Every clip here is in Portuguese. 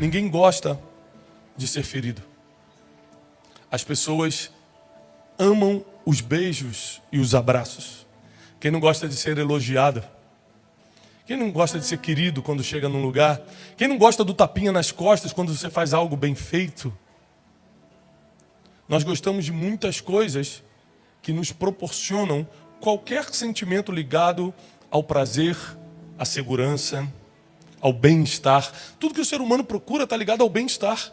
Ninguém gosta de ser ferido. As pessoas amam os beijos e os abraços. Quem não gosta de ser elogiado? Quem não gosta de ser querido quando chega num lugar? Quem não gosta do tapinha nas costas quando você faz algo bem feito? Nós gostamos de muitas coisas que nos proporcionam qualquer sentimento ligado ao prazer, à segurança, ao bem-estar. Tudo que o ser humano procura está ligado ao bem-estar.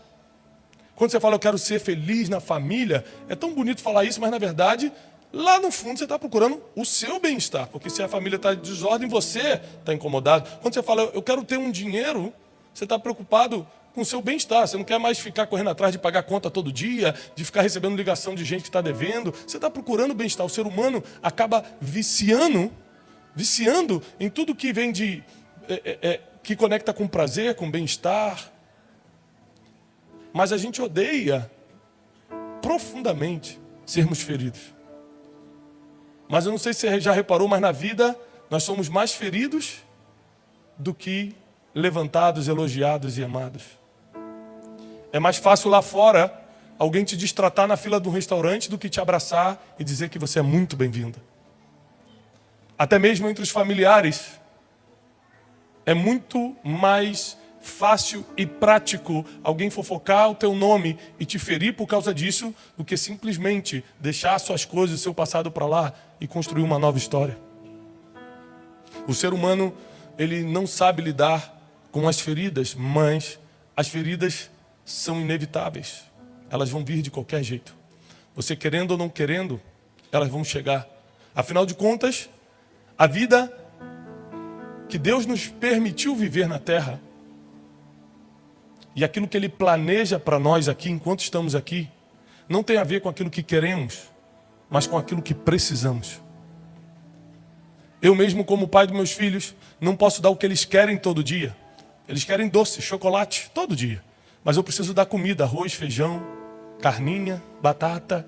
Quando você fala, eu quero ser feliz na família, é tão bonito falar isso, mas na verdade, lá no fundo você está procurando o seu bem-estar. Porque se a família está em desordem, você está incomodado. Quando você fala, eu quero ter um dinheiro, você está preocupado com o seu bem-estar. Você não quer mais ficar correndo atrás de pagar conta todo dia, de ficar recebendo ligação de gente que está devendo. Você está procurando bem-estar. O ser humano acaba viciando em tudo que vem de... que conecta com prazer, com bem-estar. Mas a gente odeia profundamente sermos feridos. Mas eu não sei se você já reparou, mas na vida nós somos mais feridos do que levantados, elogiados e amados. É mais fácil lá fora alguém te destratar na fila de um restaurante do que te abraçar e dizer que você é muito bem-vinda. Até mesmo entre os familiares, é muito mais fácil e prático alguém fofocar o teu nome e te ferir por causa disso do que simplesmente deixar suas coisas, seu passado para lá e construir uma nova história. O ser humano, ele não sabe lidar com as feridas, mas as feridas são inevitáveis. Elas vão vir de qualquer jeito. Você querendo ou não querendo, elas vão chegar. Afinal de contas, a vida que Deus nos permitiu viver na terra e aquilo que Ele planeja para nós aqui, enquanto estamos aqui, não tem a ver com aquilo que queremos, mas com aquilo que precisamos. Eu mesmo, como pai dos meus filhos, não posso dar o que eles querem todo dia. Eles querem doce, chocolate, todo dia. Mas eu preciso dar comida, arroz, feijão, carninha, batata.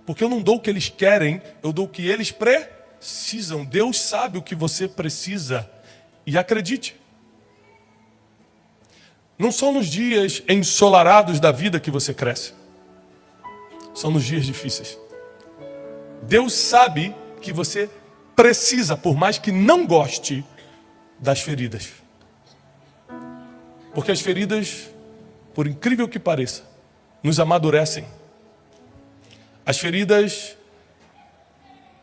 Porque eu não dou o que eles querem, eu dou o que eles precisam. Deus sabe o que você precisa. E acredite, não são nos dias ensolarados da vida que você cresce. São nos dias difíceis. Deus sabe que você precisa, por mais que não goste, das feridas. Porque as feridas, por incrível que pareça, nos amadurecem. As feridas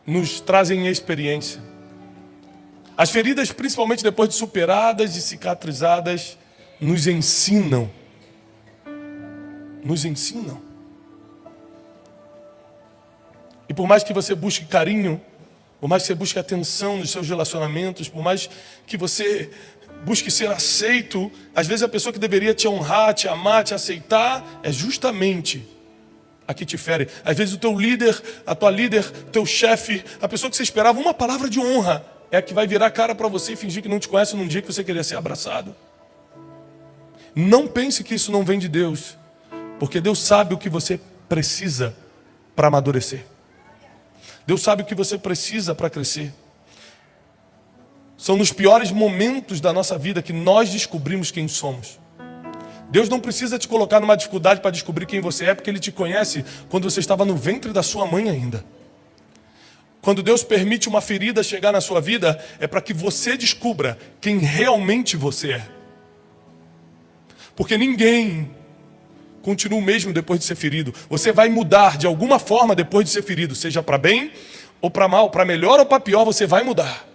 nos trazem experiência. As feridas, principalmente depois de superadas e cicatrizadas, nos ensinam. Nos ensinam. E por mais que você busque carinho, por mais que você busque atenção nos seus relacionamentos, por mais que você busque ser aceito, às vezes a pessoa que deveria te honrar, te amar, te aceitar, é justamente a que te fere. Às vezes o teu líder, a tua líder, teu chefe, a pessoa que você esperava uma palavra de honra, é a que vai virar a cara para você e fingir que não te conhece num dia que você queria ser abraçado. Não pense que isso não vem de Deus, porque Deus sabe o que você precisa para amadurecer. Deus sabe o que você precisa para crescer. São nos piores momentos da nossa vida que nós descobrimos quem somos. Deus não precisa te colocar numa dificuldade para descobrir quem você é, porque Ele te conhece quando você estava no ventre da sua mãe ainda. Quando Deus permite uma ferida chegar na sua vida, é para que você descubra quem realmente você é. Porque ninguém continua o mesmo depois de ser ferido. Você vai mudar de alguma forma depois de ser ferido, seja para bem ou para mal, para melhor ou para pior, você vai mudar.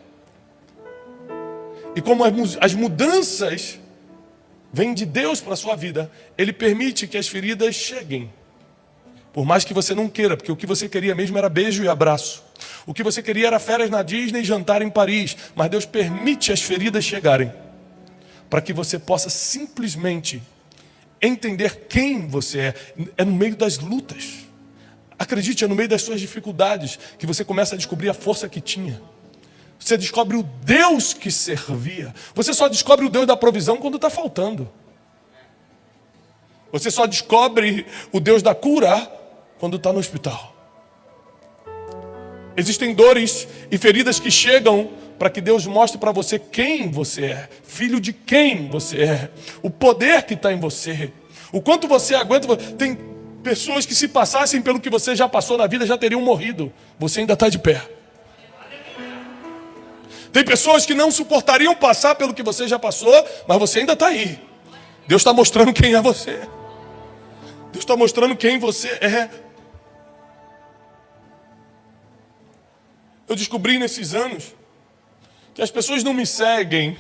E como as mudanças vêm de Deus para a sua vida, Ele permite que as feridas cheguem. Por mais que você não queira, porque o que você queria mesmo era beijo e abraço. O que você queria era férias na Disney e jantar em Paris. Mas Deus permite as feridas chegarem, para que você possa simplesmente entender quem você é. É no meio das lutas. Acredite, é no meio das suas dificuldades que você começa a descobrir a força que tinha. Você descobre o Deus que servia. Você só descobre o Deus da provisão quando está faltando. Você só descobre o Deus da cura quando está no hospital. Existem dores e feridas que chegam para que Deus mostre para você quem você é, filho de quem você é, o poder que está em você, o quanto você aguenta. Tem pessoas que, se passassem pelo que você já passou na vida, já teriam morrido. Você ainda está de pé. Tem pessoas que não suportariam passar pelo que você já passou, mas você ainda está aí. Deus está mostrando quem é você. Deus está mostrando quem você é. Eu descobri nesses anos que as pessoas não me seguem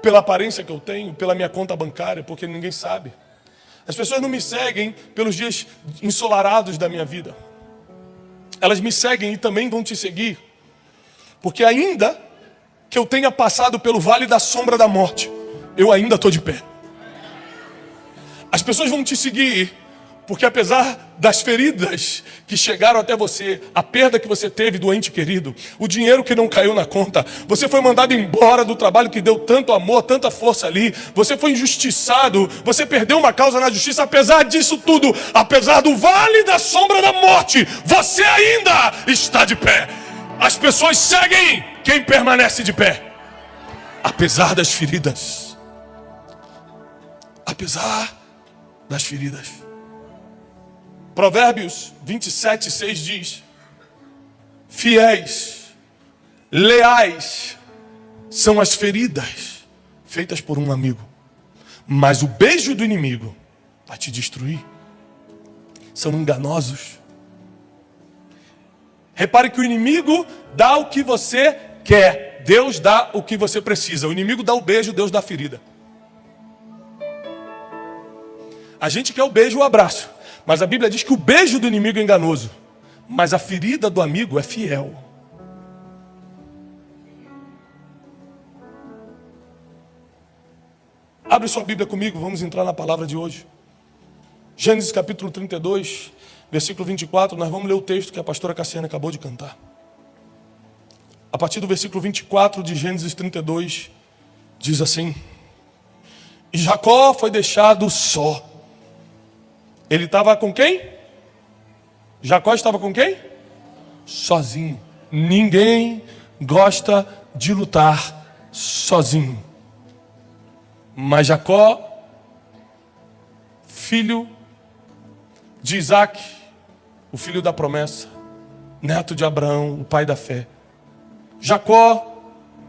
pela aparência que eu tenho, pela minha conta bancária, porque ninguém sabe. As pessoas não me seguem pelos dias ensolarados da minha vida. Elas me seguem e também vão te seguir, porque ainda que eu tenha passado pelo vale da sombra da morte, eu ainda estou de pé. As pessoas vão te seguir porque, apesar das feridas que chegaram até você, a perda que você teve do ente querido, o dinheiro que não caiu na conta, você foi mandado embora do trabalho que deu tanto amor, tanta força ali, você foi injustiçado, você perdeu uma causa na justiça, apesar disso tudo, apesar do vale da sombra da morte, você ainda está de pé. As pessoas seguem quem permanece de pé, apesar das feridas. Apesar das feridas. Provérbios 27:6 diz: fiéis, leais são as feridas feitas por um amigo, mas o beijo do inimigo vai te destruir. São enganosos. Repare que o inimigo dá o que você quer, Deus dá o que você precisa. O inimigo dá o beijo, Deus dá a ferida. A gente quer o beijo e o abraço, mas a Bíblia diz que o beijo do inimigo é enganoso, mas a ferida do amigo é fiel. Abre sua Bíblia comigo, vamos entrar na palavra de hoje. Gênesis capítulo 32, versículo 24, nós vamos ler o texto que a pastora Cassiane acabou de cantar. A partir do versículo 24 de Gênesis 32, diz assim: e Jacó foi deixado só. Ele estava com quem? Jacó estava com quem? Sozinho. Ninguém gosta de lutar sozinho. Mas Jacó, filho de Isaac, o filho da promessa, neto de Abraão, o pai da fé. Jacó,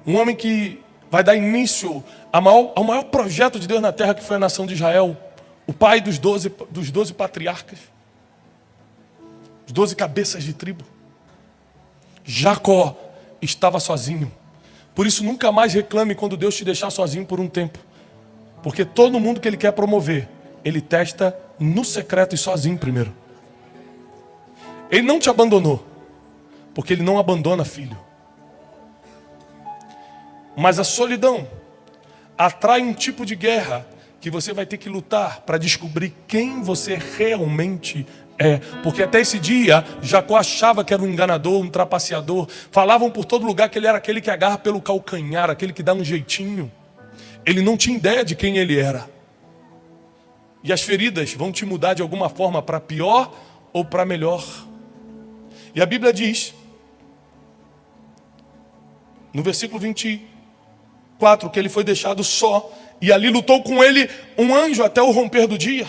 um homem que vai dar início ao maior projeto de Deus na terra, que foi a nação de Israel. O pai dos 12 patriarcas, os 12 cabeças de tribo. Jacó estava sozinho. Por isso nunca mais reclame quando Deus te deixar sozinho por um tempo. Porque todo mundo que Ele quer promover, Ele testa no secreto e sozinho primeiro. Ele não te abandonou, porque Ele não abandona filho. Mas a solidão atrai um tipo de guerra que você vai ter que lutar para descobrir quem você realmente é. Porque até esse dia, Jacó achava que era um enganador, um trapaceador. Falavam por todo lugar que ele era aquele que agarra pelo calcanhar, aquele que dá um jeitinho. Ele não tinha ideia de quem ele era. E as feridas vão te mudar de alguma forma para pior ou para melhor. E a Bíblia diz, no versículo 24, que ele foi deixado só. E ali lutou com ele um anjo até o romper do dia.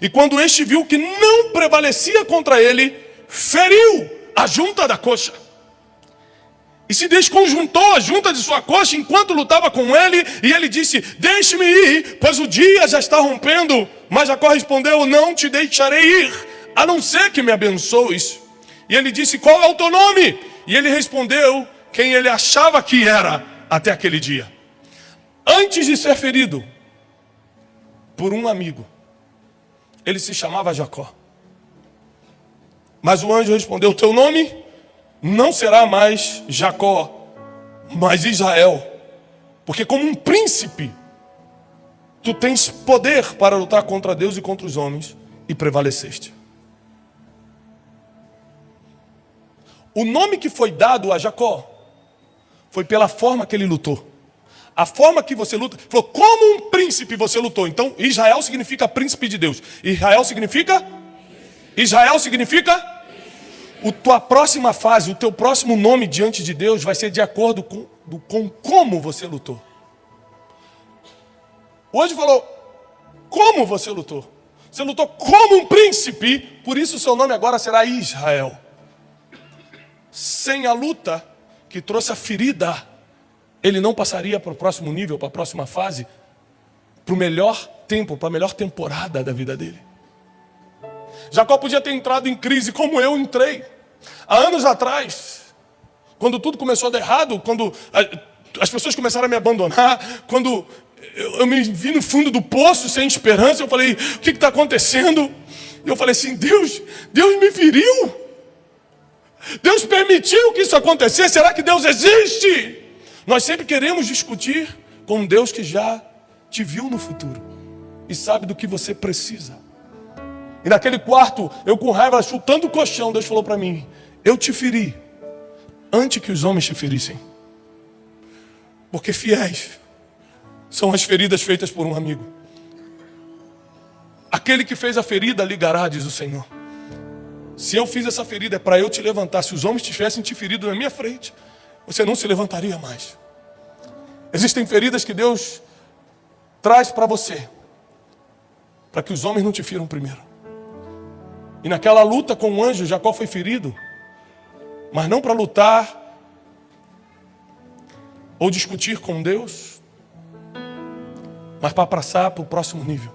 E quando este viu que não prevalecia contra ele, feriu a junta da coxa. E se desconjuntou a junta de sua coxa enquanto lutava com ele. E ele disse: deixe-me ir, pois o dia já está rompendo. Mas Jacó respondeu: não te deixarei ir, a não ser que me abençoes. E ele disse: qual é o teu nome? E ele respondeu quem ele achava que era até aquele dia. Antes de ser ferido por um amigo, ele se chamava Jacó. Mas o anjo respondeu: teu nome não será mais Jacó, mas Israel. Porque como um príncipe, tu tens poder para lutar contra Deus e contra os homens, e prevaleceste. O nome que foi dado a Jacó foi pela forma que ele lutou. A forma que você luta, falou, como um príncipe você lutou. Então, Israel significa príncipe de Deus. Israel significa? tua próxima fase, o teu próximo nome diante de Deus vai ser de acordo com como você lutou. Hoje falou, como você lutou? Você lutou como um príncipe, por isso o seu nome agora será Israel. Sem a luta que trouxe a ferida, ele não passaria para o próximo nível, para a próxima fase, para o melhor tempo, para a melhor temporada da vida dele. Jacó podia ter entrado em crise como eu entrei. Há anos atrás, quando tudo começou a dar errado, quando as pessoas começaram a me abandonar, quando eu me vi no fundo do poço sem esperança, eu falei, o que está acontecendo? E eu falei assim, Deus me feriu. Deus permitiu que isso acontecesse, será que Deus existe? Nós sempre queremos discutir com um Deus que já te viu no futuro e sabe do que você precisa. E naquele quarto, eu com raiva, chutando o colchão, Deus falou para mim, eu te feri antes que os homens te ferissem. Porque fiéis são as feridas feitas por um amigo. Aquele que fez a ferida ligará, diz o Senhor. Se eu fiz essa ferida é para eu te levantar. Se os homens tivessem te ferido na minha frente, você não se levantaria mais. Existem feridas que Deus traz para você, para que os homens não te firam primeiro. E naquela luta com o anjo, Jacó foi ferido, mas não para lutar ou discutir com Deus, mas para passar para o próximo nível.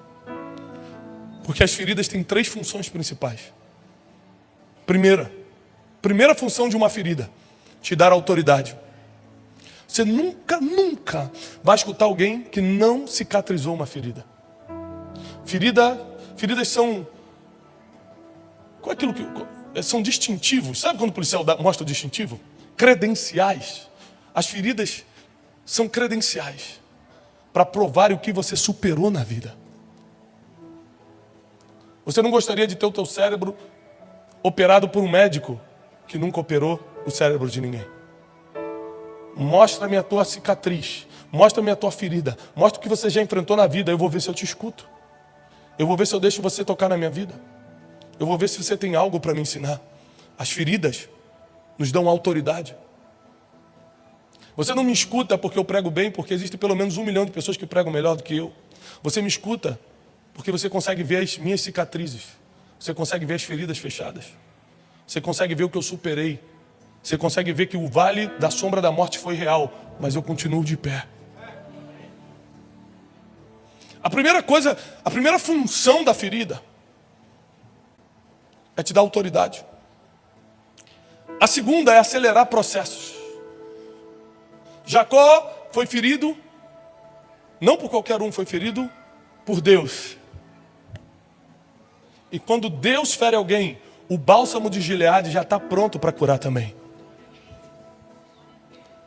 Porque as feridas têm 3 funções principais. Primeira função de uma ferida, te dar autoridade. Você nunca vai escutar alguém que não cicatrizou uma ferida. Feridas são... Qual é aquilo que... São distintivos. Sabe quando o policial mostra o distintivo? Credenciais. As feridas são credenciais para provar o que você superou na vida. Você não gostaria de ter o teu cérebro operado por um médico que nunca operou o cérebro de ninguém? Mostra-me a tua cicatriz, mostra-me a tua ferida, mostra o que você já enfrentou na vida, eu vou ver se eu te escuto. Eu vou ver se eu deixo você tocar na minha vida. Eu vou ver se você tem algo para me ensinar. As feridas nos dão autoridade. Você não me escuta porque eu prego bem, porque existe pelo menos 1 milhão de pessoas que pregam melhor do que eu. Você me escuta porque você consegue ver as minhas cicatrizes. Você consegue ver as feridas fechadas. Você consegue ver o que eu superei. Você consegue ver que o vale da sombra da morte foi real, mas eu continuo de pé. A primeira função da ferida é te dar autoridade. A segunda é acelerar processos. Jacó foi ferido, não por qualquer um, foi ferido por Deus. E quando Deus fere alguém, o bálsamo de Gileade já está pronto para curar também.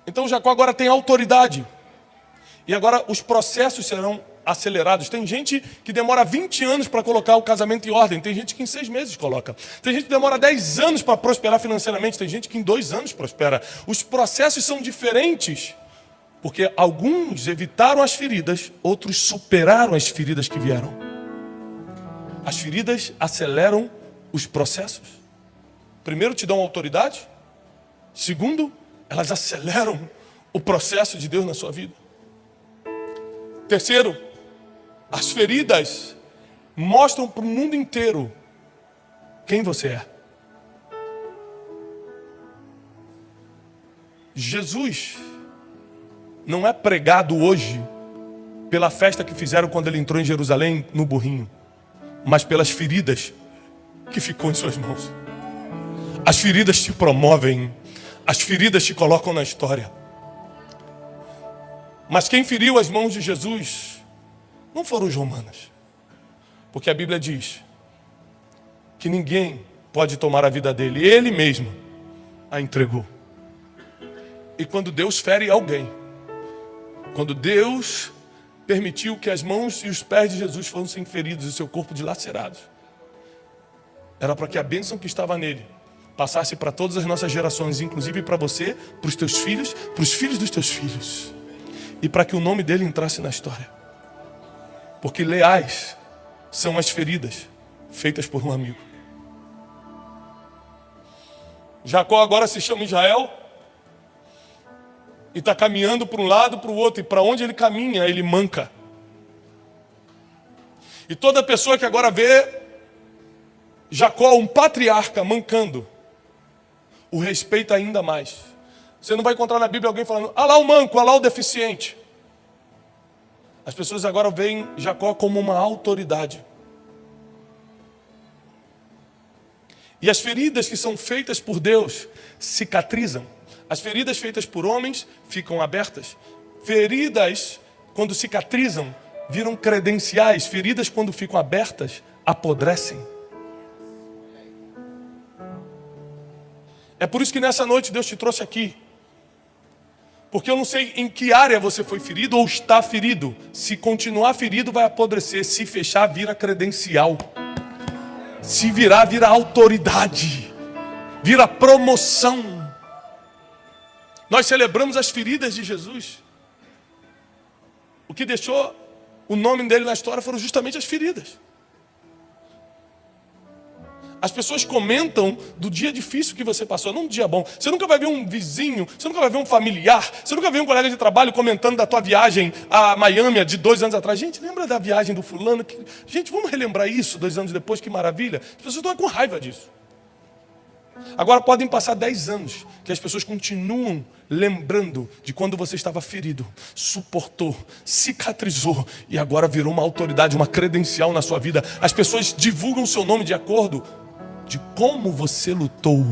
Então Jacó agora tem autoridade. E agora os processos serão acelerados. Tem gente que demora 20 anos para colocar o casamento em ordem. Tem gente que em 6 meses coloca. Tem gente que demora 10 anos para prosperar financeiramente. Tem gente que em 2 anos prospera. Os processos são diferentes. Porque alguns evitaram as feridas, outros superaram as feridas que vieram. As feridas aceleram os processos. Primeiro, te dão autoridade. Segundo, elas aceleram o processo de Deus na sua vida. Terceiro, as feridas mostram para o mundo inteiro quem você é. Jesus não é pregado hoje pela festa que fizeram quando ele entrou em Jerusalém no burrinho, mas pelas feridas que ficou em suas mãos. As feridas te promovem, as feridas te colocam na história. Mas quem feriu as mãos de Jesus não foram os romanos, porque a Bíblia diz que ninguém pode tomar a vida dele, ele mesmo a entregou. E quando Deus fere alguém, quando Deus permitiu que as mãos e os pés de Jesus fossem feridos e seu corpo dilacerados, era para que a bênção que estava nele passasse para todas as nossas gerações, inclusive para você, para os teus filhos, para os filhos dos teus filhos, e para que o nome dele entrasse na história. Porque leais são as feridas feitas por um amigo. Jacó agora se chama Israel e está caminhando para um lado, para o outro. E para onde ele caminha, ele manca. E toda pessoa que agora vê Jacó, um patriarca, mancando, o respeita ainda mais. Você não vai encontrar na Bíblia alguém falando, ah lá o manco, ah lá o deficiente. As pessoas agora veem Jacó como uma autoridade. E as feridas que são feitas por Deus cicatrizam. As feridas feitas por homens ficam abertas. Feridas, quando cicatrizam, viram credenciais. Feridas, quando ficam abertas, apodrecem. É por isso que nessa noite Deus te trouxe aqui. Porque eu não sei em que área você foi ferido ou está ferido. Se continuar ferido, vai apodrecer. Se fechar, vira credencial. Se virar, vira autoridade. Vira promoção. Nós celebramos as feridas de Jesus. O que deixou o nome dele na história foram justamente as feridas. As pessoas comentam do dia difícil que você passou, não um dia bom. Você nunca vai ver um vizinho, você nunca vai ver um familiar, você nunca vai ver um colega de trabalho comentando da tua viagem a Miami de 2 anos atrás. Gente, lembra da viagem do fulano? Gente, vamos relembrar isso 2 anos depois, que maravilha. As pessoas estão com raiva disso. Agora podem passar 10 anos que as pessoas continuam lembrando de quando você estava ferido, suportou, cicatrizou e agora virou uma autoridade, uma credencial na sua vida. As pessoas divulgam o seu nome de acordo de como você lutou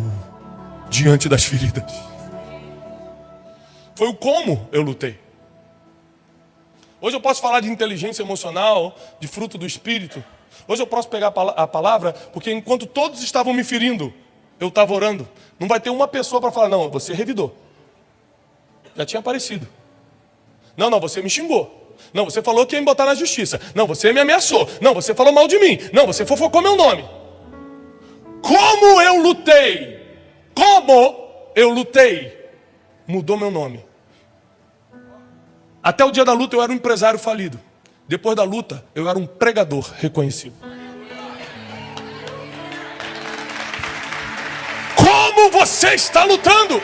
diante das feridas. Foi o como eu lutei. Hoje eu posso falar de inteligência emocional, de fruto do Espírito. Hoje eu posso pegar a palavra, porque enquanto todos estavam me ferindo, eu estava orando. Não vai ter uma pessoa para falar, não, você revidou. Já tinha aparecido. Não, você me xingou. Não, você falou que ia me botar na justiça. Não, você me ameaçou. Não, você falou mal de mim. Não, você fofocou meu nome. Como eu lutei? Como eu lutei? Mudou meu nome. Até o dia da luta eu era um empresário falido. Depois da luta eu era um pregador reconhecido. Como você está lutando?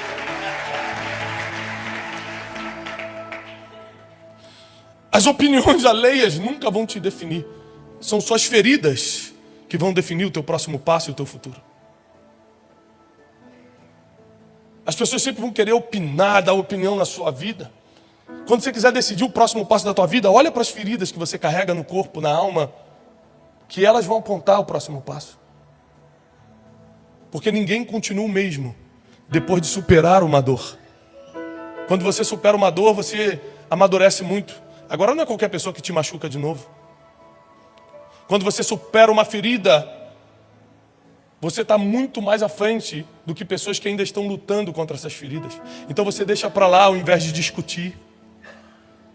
As opiniões alheias nunca vão te definir. São só as feridas que vão definir o teu próximo passo e o teu futuro. As pessoas sempre vão querer opinar, dar opinião na sua vida. Quando você quiser decidir o próximo passo da tua vida, olha para as feridas que você carrega no corpo, na alma, que elas vão apontar o próximo passo. Porque ninguém continua o mesmo depois de superar uma dor. Quando você supera uma dor, você amadurece muito. Agora não é qualquer pessoa que te machuca de novo. Quando você supera uma ferida, você está muito mais à frente do que pessoas que ainda estão lutando contra essas feridas. Então você deixa para lá ao invés de discutir.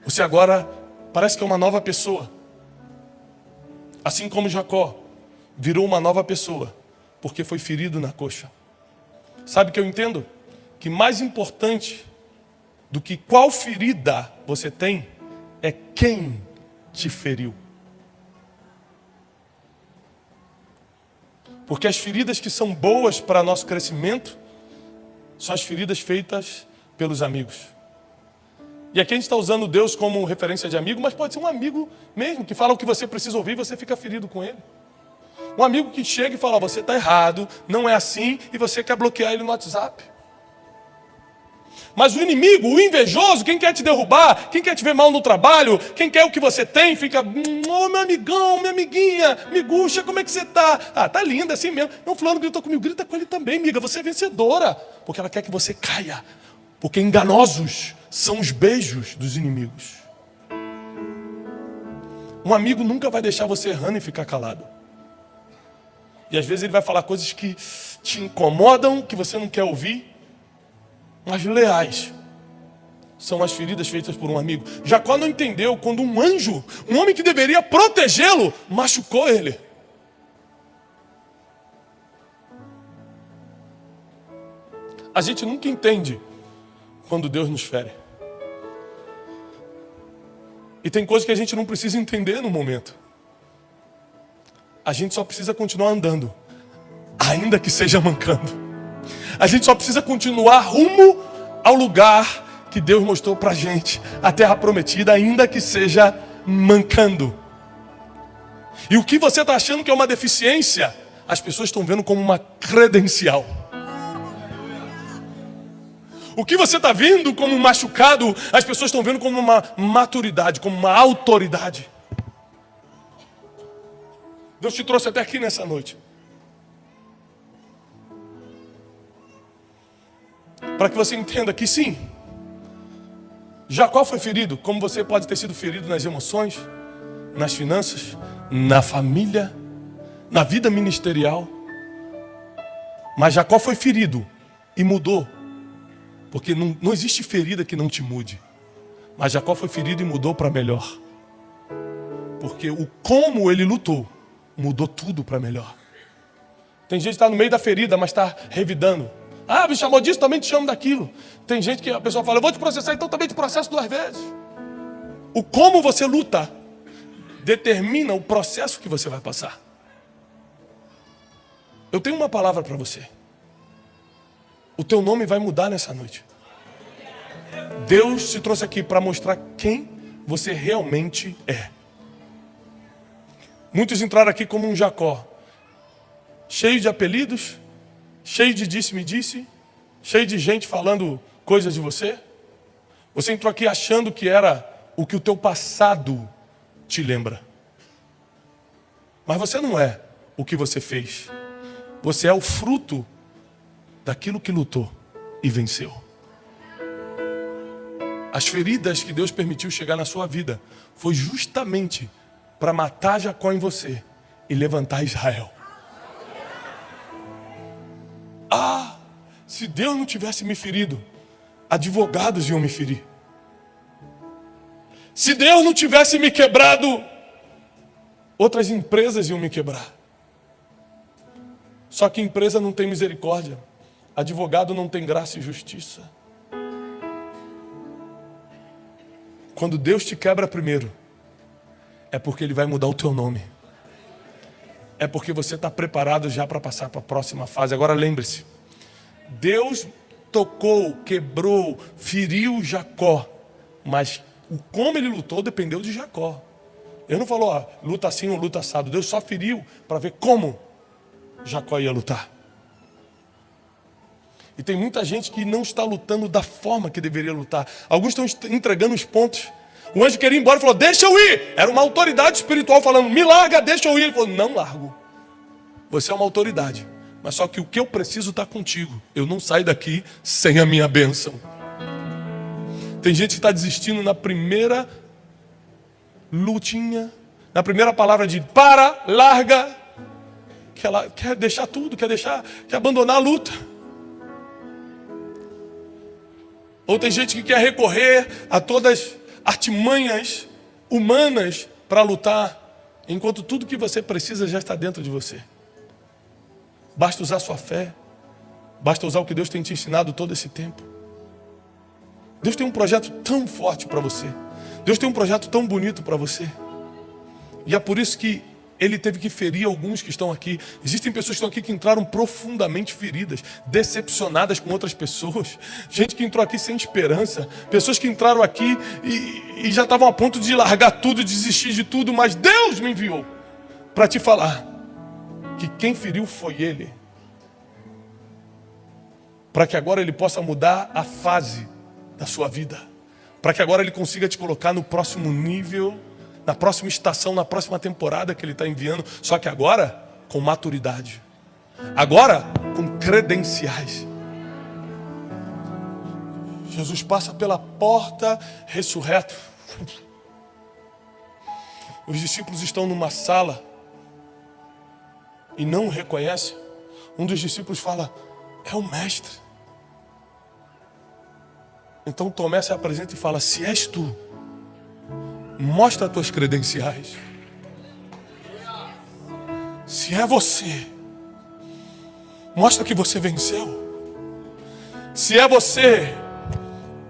Você agora parece que é uma nova pessoa. Assim como Jacó virou uma nova pessoa, porque foi ferido na coxa. Sabe o que eu entendo? Que mais importante do que qual ferida você tem, é quem te feriu. Porque as feridas que são boas para nosso crescimento, são as feridas feitas pelos amigos. E aqui a gente está usando Deus como referência de amigo, mas pode ser um amigo mesmo, que fala o que você precisa ouvir e você fica ferido com ele. Um amigo que chega e fala, você está errado, não é assim, e você quer bloquear ele no WhatsApp. Mas o inimigo, o invejoso, quem quer te derrubar, quem quer te ver mal no trabalho, quem quer o que você tem, fica, meu amigão, minha amiguinha, miguxa, como é que você está? Ah, tá linda assim mesmo. Não, fulano gritou comigo, grita com ele também, amiga, você é vencedora. Porque ela quer que você caia. Porque enganosos são os beijos dos inimigos. Um amigo nunca vai deixar você errando e ficar calado. E às vezes ele vai falar coisas que te incomodam, que você não quer ouvir. Mas leais são as feridas feitas por um amigo. Jacó não entendeu quando um anjo, um homem que deveria protegê-lo, machucou ele. A gente nunca entende quando Deus nos fere. E tem coisas que a gente não precisa entender no momento. A gente só precisa continuar andando, ainda que seja mancando. A gente só precisa continuar rumo ao lugar que Deus mostrou pra gente, a terra prometida, ainda que seja mancando. E o que você está achando que é uma deficiência, as pessoas estão vendo como uma credencial. O que você está vendo como um machucado, as pessoas estão vendo como uma maturidade, como uma autoridade. Deus te trouxe até aqui nessa noite para que você entenda que sim, Jacó foi ferido, como você pode ter sido ferido nas emoções, nas finanças, na família, na vida ministerial. Mas Jacó foi ferido e mudou. Porque não existe ferida que não te mude. Mas Jacó foi ferido e mudou para melhor. Porque o como ele lutou, mudou tudo para melhor. Tem gente que está no meio da ferida, mas está revidando. Ah, me chamou disso, também te chamo daquilo. Tem gente que a pessoa fala, eu vou te processar, então também te processo 2 vezes. O como você luta determina o processo que você vai passar. Eu tenho uma palavra para você. O teu nome vai mudar nessa noite. Deus te trouxe aqui para mostrar quem você realmente é. Muitos entraram aqui como um Jacó, cheio de apelidos, cheio de disse-me-disse, cheio de gente falando coisas de você. Você entrou aqui achando que era o que o teu passado te lembra. Mas você não é o que você fez. Você é o fruto daquilo que lutou e venceu. As feridas que Deus permitiu chegar na sua vida foi justamente para matar Jacó em você e levantar Israel. Ah, se Deus não tivesse me ferido, advogados iam me ferir. Se Deus não tivesse me quebrado, outras empresas iam me quebrar. Só que empresa não tem misericórdia. Advogado não tem graça e justiça. Quando Deus te quebra primeiro, é porque Ele vai mudar o teu nome. É porque você está preparado já para passar para a próxima fase. Agora lembre-se, Deus tocou, quebrou, feriu Jacó, mas o como ele lutou dependeu de Jacó. Ele não falou, ó, luta assim ou luta assado. Deus só feriu para ver como Jacó ia lutar. E tem muita gente que não está lutando da forma que deveria lutar. Alguns estão entregando os pontos. O anjo queria ir embora e falou, deixa eu ir. Era uma autoridade espiritual falando, me larga, deixa eu ir. Ele falou, não largo. Você é uma autoridade. Mas só que o que eu preciso está contigo. Eu não saio daqui sem a minha bênção. Tem gente que está desistindo na primeira lutinha, na primeira palavra de para, larga. Que ela quer deixar tudo, quer abandonar a luta. Ou tem gente que quer recorrer a todas as artimanhas humanas para lutar, enquanto tudo que você precisa já está dentro de você. Basta usar sua fé, basta usar o que Deus tem te ensinado todo esse tempo. Deus tem um projeto tão forte para você. Deus tem um projeto tão bonito para você. E é por isso que Ele teve que ferir alguns que estão aqui. Existem pessoas que estão aqui que entraram profundamente feridas, decepcionadas com outras pessoas. Gente que entrou aqui sem esperança. Pessoas que entraram aqui e já estavam a ponto de largar tudo, desistir de tudo. Mas Deus me enviou para te falar que quem feriu foi Ele. Para que agora Ele possa mudar a fase da sua vida. Para que agora Ele consiga te colocar no próximo nível, na próxima estação, na próxima temporada que Ele está enviando. Só que agora com maturidade. Agora com credenciais. Jesus passa pela porta ressurreto. Os discípulos estão numa sala e não o reconhecem. Um dos discípulos fala, é o mestre. Então Tomé se apresenta e fala, se és tu, mostra as tuas credenciais. Se é você, mostra que você venceu. Se é você,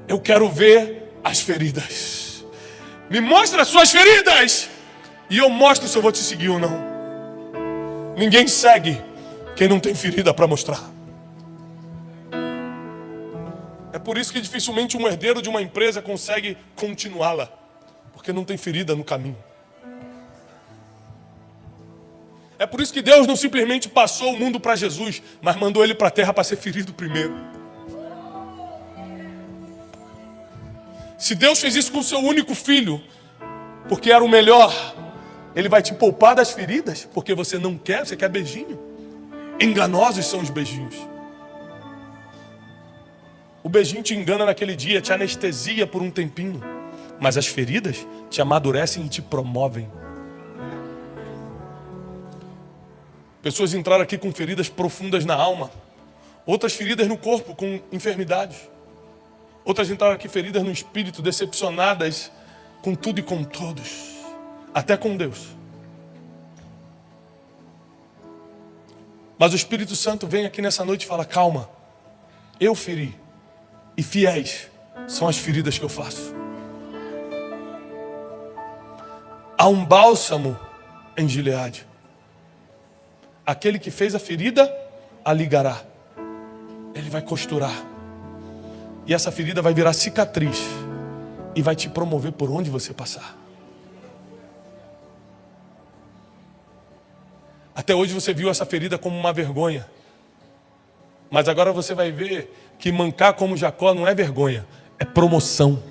eu quero ver as feridas. Me mostra as suas feridas e eu mostro se eu vou te seguir ou não. Ninguém segue quem não tem ferida para mostrar. É por isso que dificilmente um herdeiro de uma empresa consegue continuá-la, porque não tem ferida no caminho. É por isso que Deus não simplesmente passou o mundo para Jesus, mas mandou ele para a terra para ser ferido primeiro. Se Deus fez isso com o seu único filho, porque era o melhor, Ele vai te poupar das feridas, porque você não quer, você quer beijinho. Enganosos são os beijinhos. O beijinho te engana naquele dia, te anestesia por um tempinho, mas as feridas te amadurecem e te promovem. Pessoas entraram aqui com feridas profundas na alma, outras feridas no corpo, com enfermidades. Outras entraram aqui feridas no espírito, decepcionadas com tudo e com todos, até com Deus. Mas o Espírito Santo vem aqui nessa noite e fala: calma, eu feri, e fiéis são as feridas que eu faço. Há um bálsamo em Gileade. Aquele que fez a ferida, a ligará. Ele vai costurar. E essa ferida vai virar cicatriz e vai te promover por onde você passar. Até hoje você viu essa ferida como uma vergonha. Mas agora você vai ver que mancar como Jacó não é vergonha, é promoção.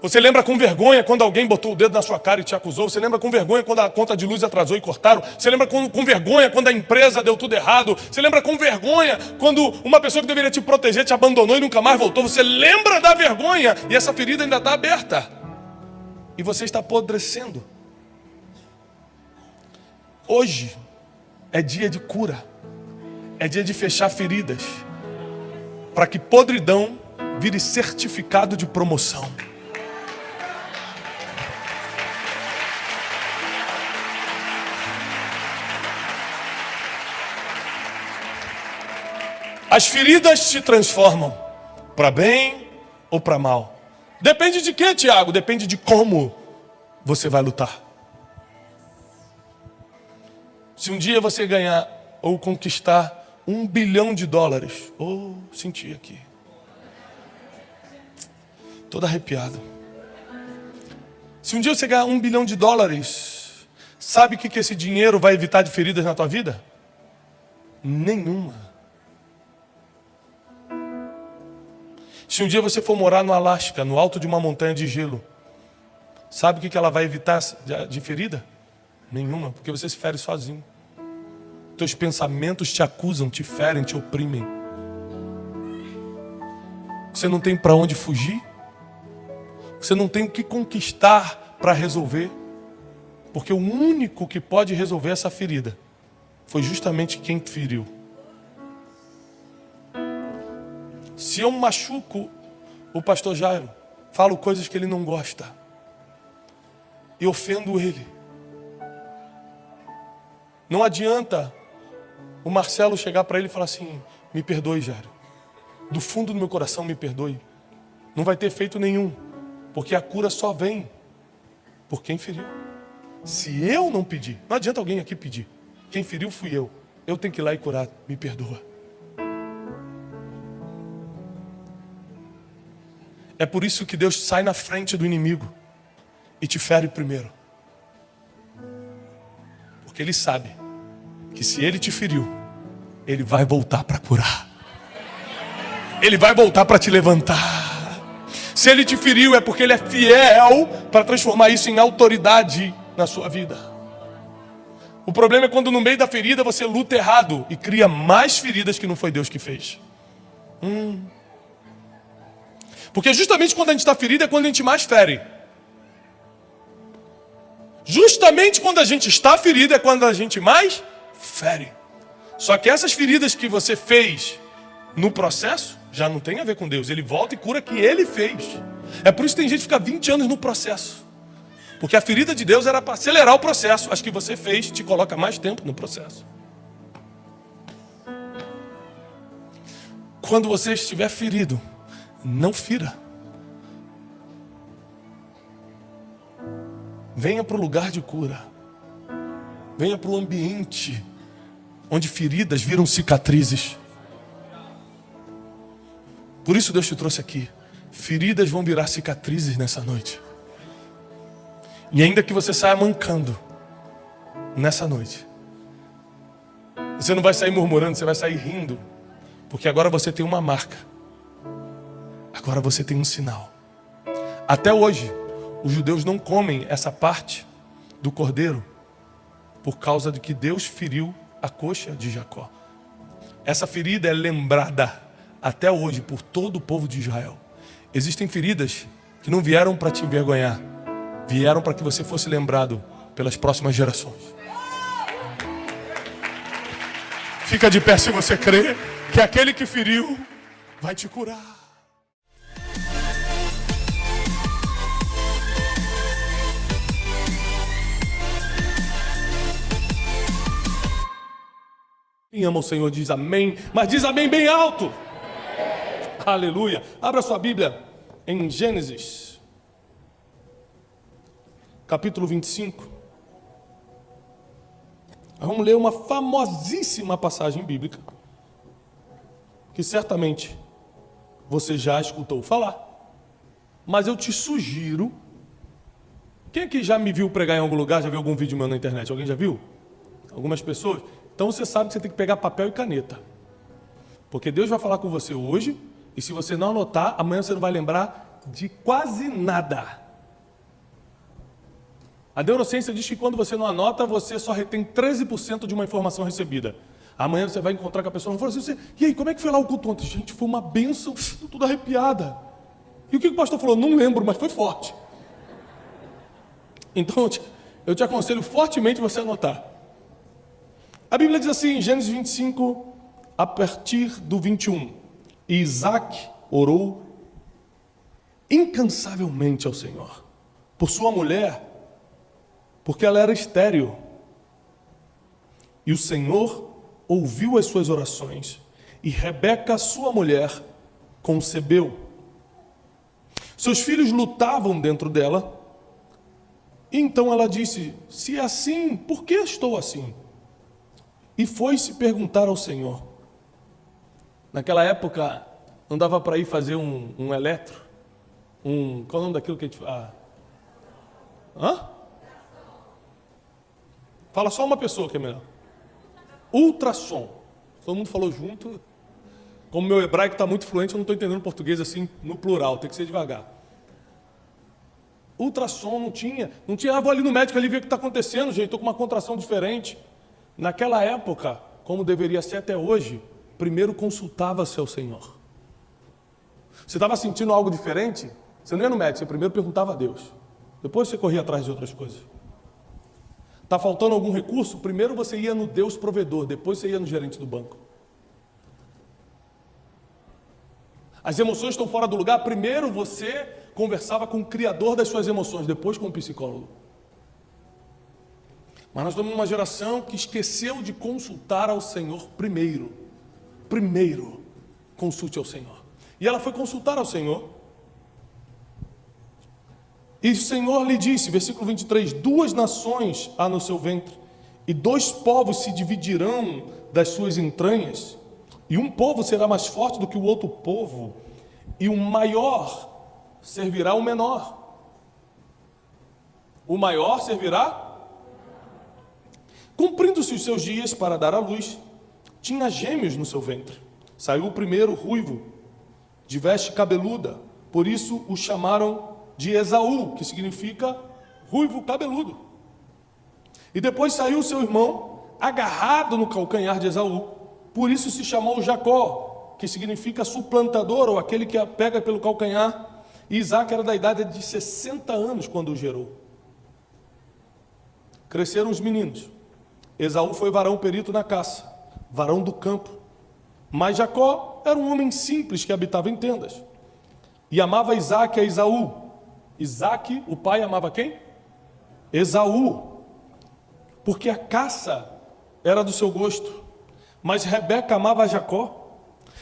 Você lembra com vergonha quando alguém botou o dedo na sua cara e te acusou? Você lembra com vergonha quando a conta de luz atrasou e cortaram? Você lembra com vergonha quando a empresa deu tudo errado? Você lembra com vergonha quando uma pessoa que deveria te proteger te abandonou e nunca mais voltou? Você lembra da vergonha e essa ferida ainda está aberta. E você está apodrecendo. Hoje é dia de cura. É dia de fechar feridas, para que podridão vire certificado de promoção. As feridas te transformam para bem ou para mal. Depende de quê, Tiago? Depende de como você vai lutar. Se um dia você ganhar ou conquistar $1 bilhão, senti aqui, todo arrepiado. Se um dia você ganhar $1 bilhão, sabe o que esse dinheiro vai evitar de feridas na tua vida? Nenhuma. Se um dia você for morar no Alasca, no alto de uma montanha de gelo, sabe o que ela vai evitar de ferida? Nenhuma, porque você se fere sozinho. Teus pensamentos te acusam, te ferem, te oprimem. Você não tem para onde fugir. Você não tem o que conquistar para resolver. Porque o único que pode resolver essa ferida foi justamente quem feriu. Se eu machuco o pastor Jairo, falo coisas que ele não gosta e ofendo ele, não adianta o Marcelo chegar para ele e falar assim: me perdoe, Jairo, do fundo do meu coração me perdoe. Não vai ter efeito nenhum, porque a cura só vem por quem feriu. Se eu não pedir, não adianta alguém aqui pedir. Quem feriu fui eu. Eu tenho que ir lá e curar. Me perdoa. É por isso que Deus sai na frente do inimigo e te fere primeiro. Porque Ele sabe que se Ele te feriu, Ele vai voltar para curar. Ele vai voltar para te levantar. Se Ele te feriu é porque Ele é fiel para transformar isso em autoridade na sua vida. O problema é quando no meio da ferida você luta errado e cria mais feridas que não foi Deus que fez. Porque justamente quando a gente está ferido é quando a gente mais fere. Justamente quando a gente está ferido é quando a gente mais fere. Só que essas feridas que você fez no processo já não tem a ver com Deus. Ele volta e cura que Ele fez. É por isso que tem gente que fica 20 anos no processo. Porque a ferida de Deus era para acelerar o processo. As que você fez te coloca mais tempo no processo. Quando você estiver ferido, não fira. Venha para o lugar de cura. Venha para o ambiente onde feridas viram cicatrizes. Por isso Deus te trouxe aqui. Feridas vão virar cicatrizes nessa noite. E ainda que você saia mancando nessa noite, você não vai sair murmurando, você vai sair rindo. Porque agora você tem uma marca. Agora você tem um sinal. Até hoje, os judeus não comem essa parte do cordeiro por causa de que Deus feriu a coxa de Jacó. Essa ferida é lembrada até hoje por todo o povo de Israel. Existem feridas que não vieram para te envergonhar, vieram para que você fosse lembrado pelas próximas gerações. Fica de pé se você crê que aquele que feriu vai te curar. Quem ama o Senhor diz amém, mas diz amém bem alto. Aleluia. Abra sua Bíblia em Gênesis, capítulo 25. Vamos ler uma famosíssima passagem bíblica que certamente você já escutou falar. Mas eu te sugiro. Quem aqui já me viu pregar em algum lugar? Já viu algum vídeo meu na internet? Alguém já viu? Algumas pessoas? Então você sabe que você tem que pegar papel e caneta. Porque Deus vai falar com você hoje, e se você não anotar, amanhã você não vai lembrar de quase nada. A neurociência diz que quando você não anota, você só retém 13% de uma informação recebida. Amanhã você vai encontrar com a pessoa e fala assim, e aí, como é que foi lá o culto ontem? Gente, foi uma bênção, estou tudo arrepiada. E o que o pastor falou? Não lembro, mas foi forte. Então eu te aconselho fortemente você anotar. A Bíblia diz assim, em Gênesis 25, a partir do 21. E Isaac orou incansavelmente ao Senhor por sua mulher, porque ela era estéril. E o Senhor ouviu as suas orações, e Rebeca, sua mulher, concebeu. Seus filhos lutavam dentro dela, e então ela disse, se é assim, por que estou assim? E foi-se perguntar ao Senhor. Naquela época, não dava para ir fazer um eletro? Qual é o nome daquilo que a gente faz? Fala só uma pessoa que é melhor. Ultrassom. Todo mundo falou junto. Como meu hebraico está muito fluente, eu não estou entendendo português assim no plural, tem que ser devagar. Ultrassom não tinha. Vou ali no médico ali ver o que está acontecendo, gente, estou com uma contração diferente. Naquela época, como deveria ser até hoje, primeiro consultava-se ao Senhor. Você estava sentindo algo diferente? Você não ia no médico, você primeiro perguntava a Deus. Depois você corria atrás de outras coisas. Está faltando algum recurso? Primeiro você ia no Deus provedor, depois você ia no gerente do banco. As emoções estão fora do lugar, primeiro você conversava com o criador das suas emoções, depois com o psicólogo. Mas nós estamos numa geração que esqueceu de consultar ao Senhor primeiro. Primeiro, consulte ao Senhor. E ela foi consultar ao Senhor. E o Senhor lhe disse, versículo 23, 2 nações há no seu ventre, e 2 povos se dividirão das suas entranhas, e um povo será mais forte do que o outro povo, e o maior servirá ao menor. O maior servirá? Cumprindo-se os seus dias para dar à luz, tinha gêmeos no seu ventre. Saiu o primeiro ruivo, de veste cabeluda, por isso o chamaram de Esaú, que significa ruivo cabeludo. E depois saiu seu irmão, agarrado no calcanhar de Esaú, por isso se chamou Jacó, que significa suplantador, ou aquele que pega pelo calcanhar. E Isaac era da idade de 60 anos quando o gerou. Cresceram os meninos. Esaú foi varão perito na caça, varão do campo. Mas Jacó era um homem simples que habitava em tendas. E amava Isaac a Esaú. Isaac, o pai, amava quem? Esaú. Porque a caça era do seu gosto. Mas Rebeca amava Jacó.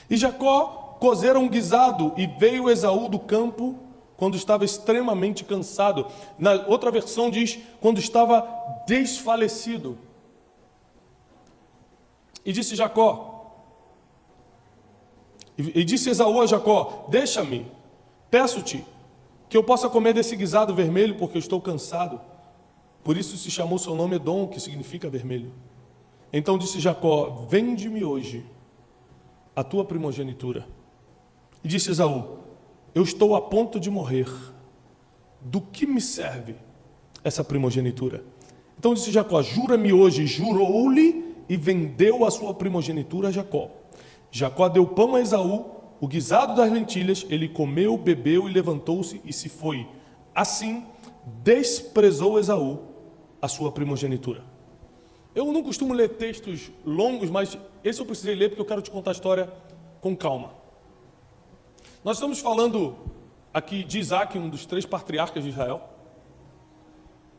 E Jacó cozera um guisado, e veio Esaú do campo quando estava extremamente cansado. Na outra versão diz, quando estava desfalecido. E disse Jacó, E disse Esaú a Jacó: deixa-me, peço-te, que eu possa comer desse guisado vermelho, porque eu estou cansado. Por isso se chamou seu nome Edom, que significa vermelho. Então disse Jacó: vende-me hoje a tua primogenitura. E disse Esaú: eu estou a ponto de morrer. Do que me serve essa primogenitura? Então disse Jacó: jura-me hoje. Jurou-lhe e vendeu a sua primogenitura a Jacó. Jacó deu pão a Esaú, o guisado das lentilhas. Ele comeu, bebeu e levantou-se e se foi. Assim desprezou Esaú a sua primogenitura. Eu não costumo ler textos longos, mas esse eu precisei ler porque eu quero te contar a história com calma. Nós estamos falando aqui de Isaac, um dos 3 patriarcas de Israel.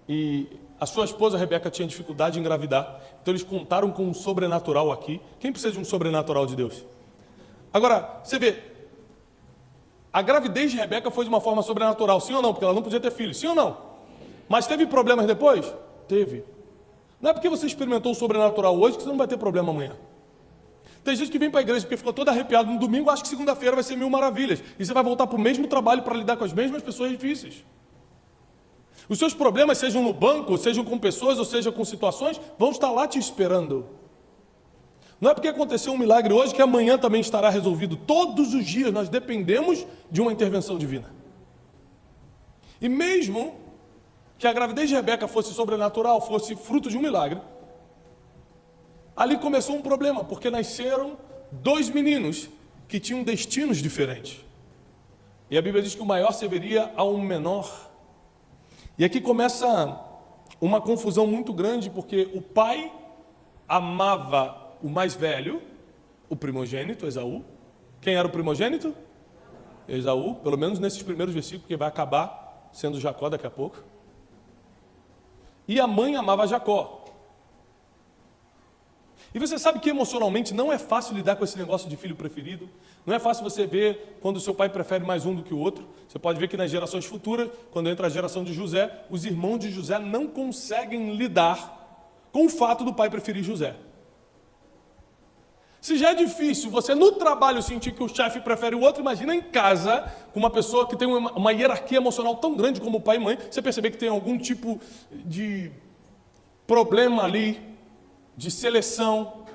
E a sua esposa Rebeca tinha dificuldade em engravidar. Então eles contaram com um sobrenatural aqui. Quem precisa de um sobrenatural de Deus? Agora, você vê, a gravidez de Rebeca foi de uma forma sobrenatural, sim ou não? Porque ela não podia ter filhos, sim ou não? Mas teve problemas depois? Teve. Não é porque você experimentou o sobrenatural hoje que você não vai ter problema amanhã. Tem gente que vem para a igreja porque ficou todo arrepiado no domingo, acha que segunda-feira vai ser 1000 maravilhas. E você vai voltar para o mesmo trabalho para lidar com as mesmas pessoas difíceis. Os seus problemas, sejam no banco, sejam com pessoas, ou seja com situações, vão estar lá te esperando. Não é porque aconteceu um milagre hoje que amanhã também estará resolvido. Todos os dias nós dependemos de uma intervenção divina. E mesmo que a gravidez de Rebeca fosse sobrenatural, fosse fruto de um milagre, ali começou um problema, porque nasceram 2 meninos que tinham destinos diferentes. E a Bíblia diz que o maior serviria ao menor. E aqui começa uma confusão muito grande, porque o pai amava o mais velho, o primogênito, Esaú. Quem era o primogênito? Esaú, pelo menos nesses primeiros versículos, que vai acabar sendo Jacó daqui a pouco. E a mãe amava Jacó. E você sabe que emocionalmente não é fácil lidar com esse negócio de filho preferido. Não é fácil você ver quando o seu pai prefere mais um do que o outro. Você pode ver que nas gerações futuras, quando entra a geração de José, os irmãos de José não conseguem lidar com o fato do pai preferir José. Se já é difícil você no trabalho sentir que o chefe prefere o outro, imagina em casa, com uma pessoa que tem uma hierarquia emocional tão grande como o pai e mãe, você perceber que tem algum tipo de problema ali, de seleção.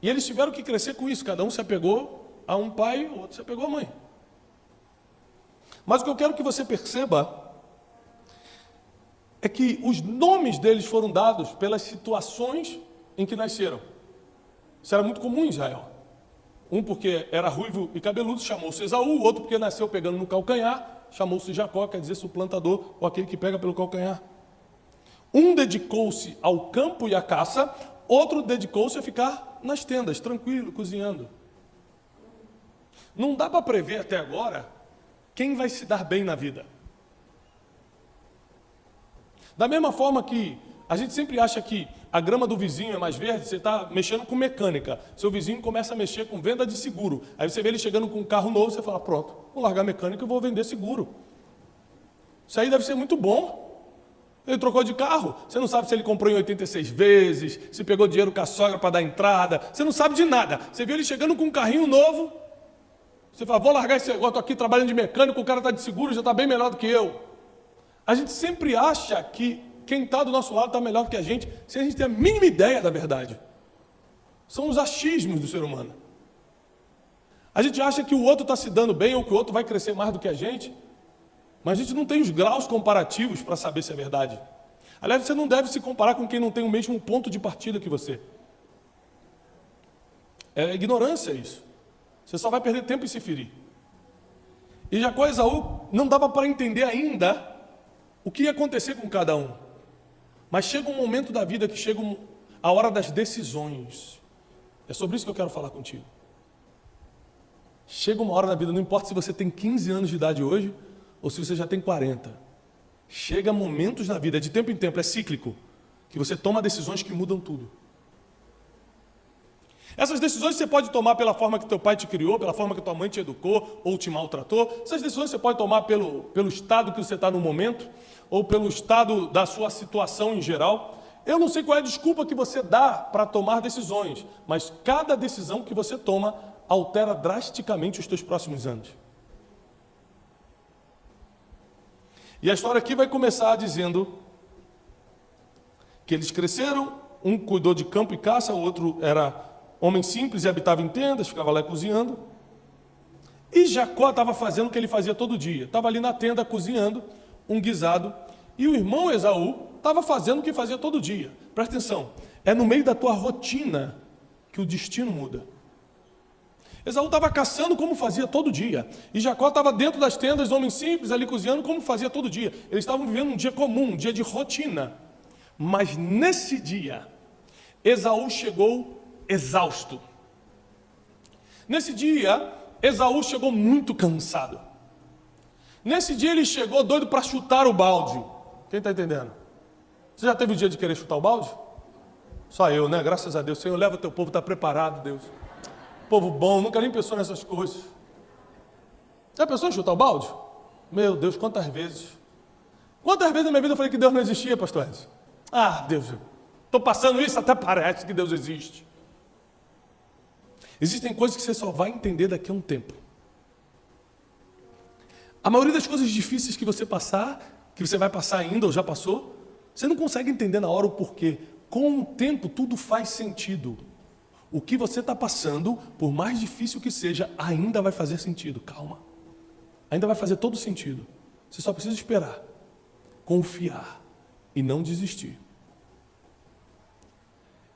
E eles tiveram que crescer com isso, cada um se apegou a um pai, o outro se apegou à mãe. Mas o que eu quero que você perceba é que os nomes deles foram dados pelas situações em que nasceram. Isso era muito comum em Israel. Um porque era ruivo e cabeludo, chamou-se Esaú. O outro porque nasceu pegando no calcanhar, chamou-se Jacó, quer dizer suplantador, ou aquele que pega pelo calcanhar. Um dedicou-se ao campo e à caça, outro dedicou-se a ficar nas tendas, tranquilo, cozinhando. Não dá para prever até agora quem vai se dar bem na vida. Da mesma forma que a gente sempre acha que a grama do vizinho é mais verde, você está mexendo com mecânica, seu vizinho começa a mexer com venda de seguro, aí você vê ele chegando com um carro novo, você fala, pronto, vou largar a mecânica e vou vender seguro. Isso aí deve ser muito bom. Ele trocou de carro, você não sabe se ele comprou em 86 vezes, se pegou dinheiro com a sogra para dar entrada, você não sabe de nada. Você viu ele chegando com um carrinho novo, você fala, vou largar esse negócio, estou aqui trabalhando de mecânico, o cara está de seguro, já está bem melhor do que eu. A gente sempre acha que quem está do nosso lado está melhor do que a gente, sem a gente ter a mínima ideia da verdade. São os achismos do ser humano. A gente acha que o outro está se dando bem ou que o outro vai crescer mais do que a gente, mas a gente não tem os graus comparativos para saber se é verdade. Aliás, você não deve se comparar com quem não tem o mesmo ponto de partida que você. É ignorância isso. Você só vai perder tempo e se ferir. E Jacó e Esaú não dava para entender ainda o que ia acontecer com cada um. Mas chega um momento da vida que chega a hora das decisões. É sobre isso que eu quero falar contigo. Chega uma hora na vida, não importa se você tem 15 anos de idade hoje, ou se você já tem 40. Chega momentos na vida, de tempo em tempo, é cíclico, que você toma decisões que mudam tudo. Essas decisões você pode tomar pela forma que teu pai te criou, pela forma que tua mãe te educou ou te maltratou. Essas decisões você pode tomar pelo estado que você está no momento, ou pelo estado da sua situação em geral. Eu não sei qual é a desculpa que você dá para tomar decisões, mas cada decisão que você toma altera drasticamente os teus próximos anos. E a história aqui vai começar dizendo que eles cresceram, um cuidou de campo e caça, o outro era homem simples e habitava em tendas, ficava lá cozinhando. E Jacó estava fazendo o que ele fazia todo dia. Estava ali na tenda cozinhando um guisado. E o irmão Esaú estava fazendo o que fazia todo dia. Presta atenção, é no meio da tua rotina que o destino muda. Esaú estava caçando como fazia todo dia. E Jacó estava dentro das tendas, homem simples, ali cozinhando como fazia todo dia. Eles estavam vivendo um dia comum, um dia de rotina. Mas nesse dia, Esaú chegou exausto. Nesse dia, Esaú chegou muito cansado. Nesse dia ele chegou doido para chutar o balde. Quem está entendendo? Você já teve o dia de querer chutar o balde? Só eu, né? Graças a Deus. Senhor, leva teu povo, está preparado, Deus. Povo bom, nunca nem pensou nessas coisas. Já pensou em chutar o balde? Meu Deus, quantas vezes? Quantas vezes na minha vida eu falei que Deus não existia, pastor Edson? Ah, Deus, estou passando isso, até parece que Deus existe. Existem coisas que você só vai entender daqui a um tempo. A maioria das coisas difíceis que você vai passar ainda ou já passou, você não consegue entender na hora o porquê. Com o tempo, tudo faz sentido. O que você está passando, por mais difícil que seja, ainda vai fazer sentido. Calma. Ainda vai fazer todo sentido. Você só precisa esperar, confiar e não desistir.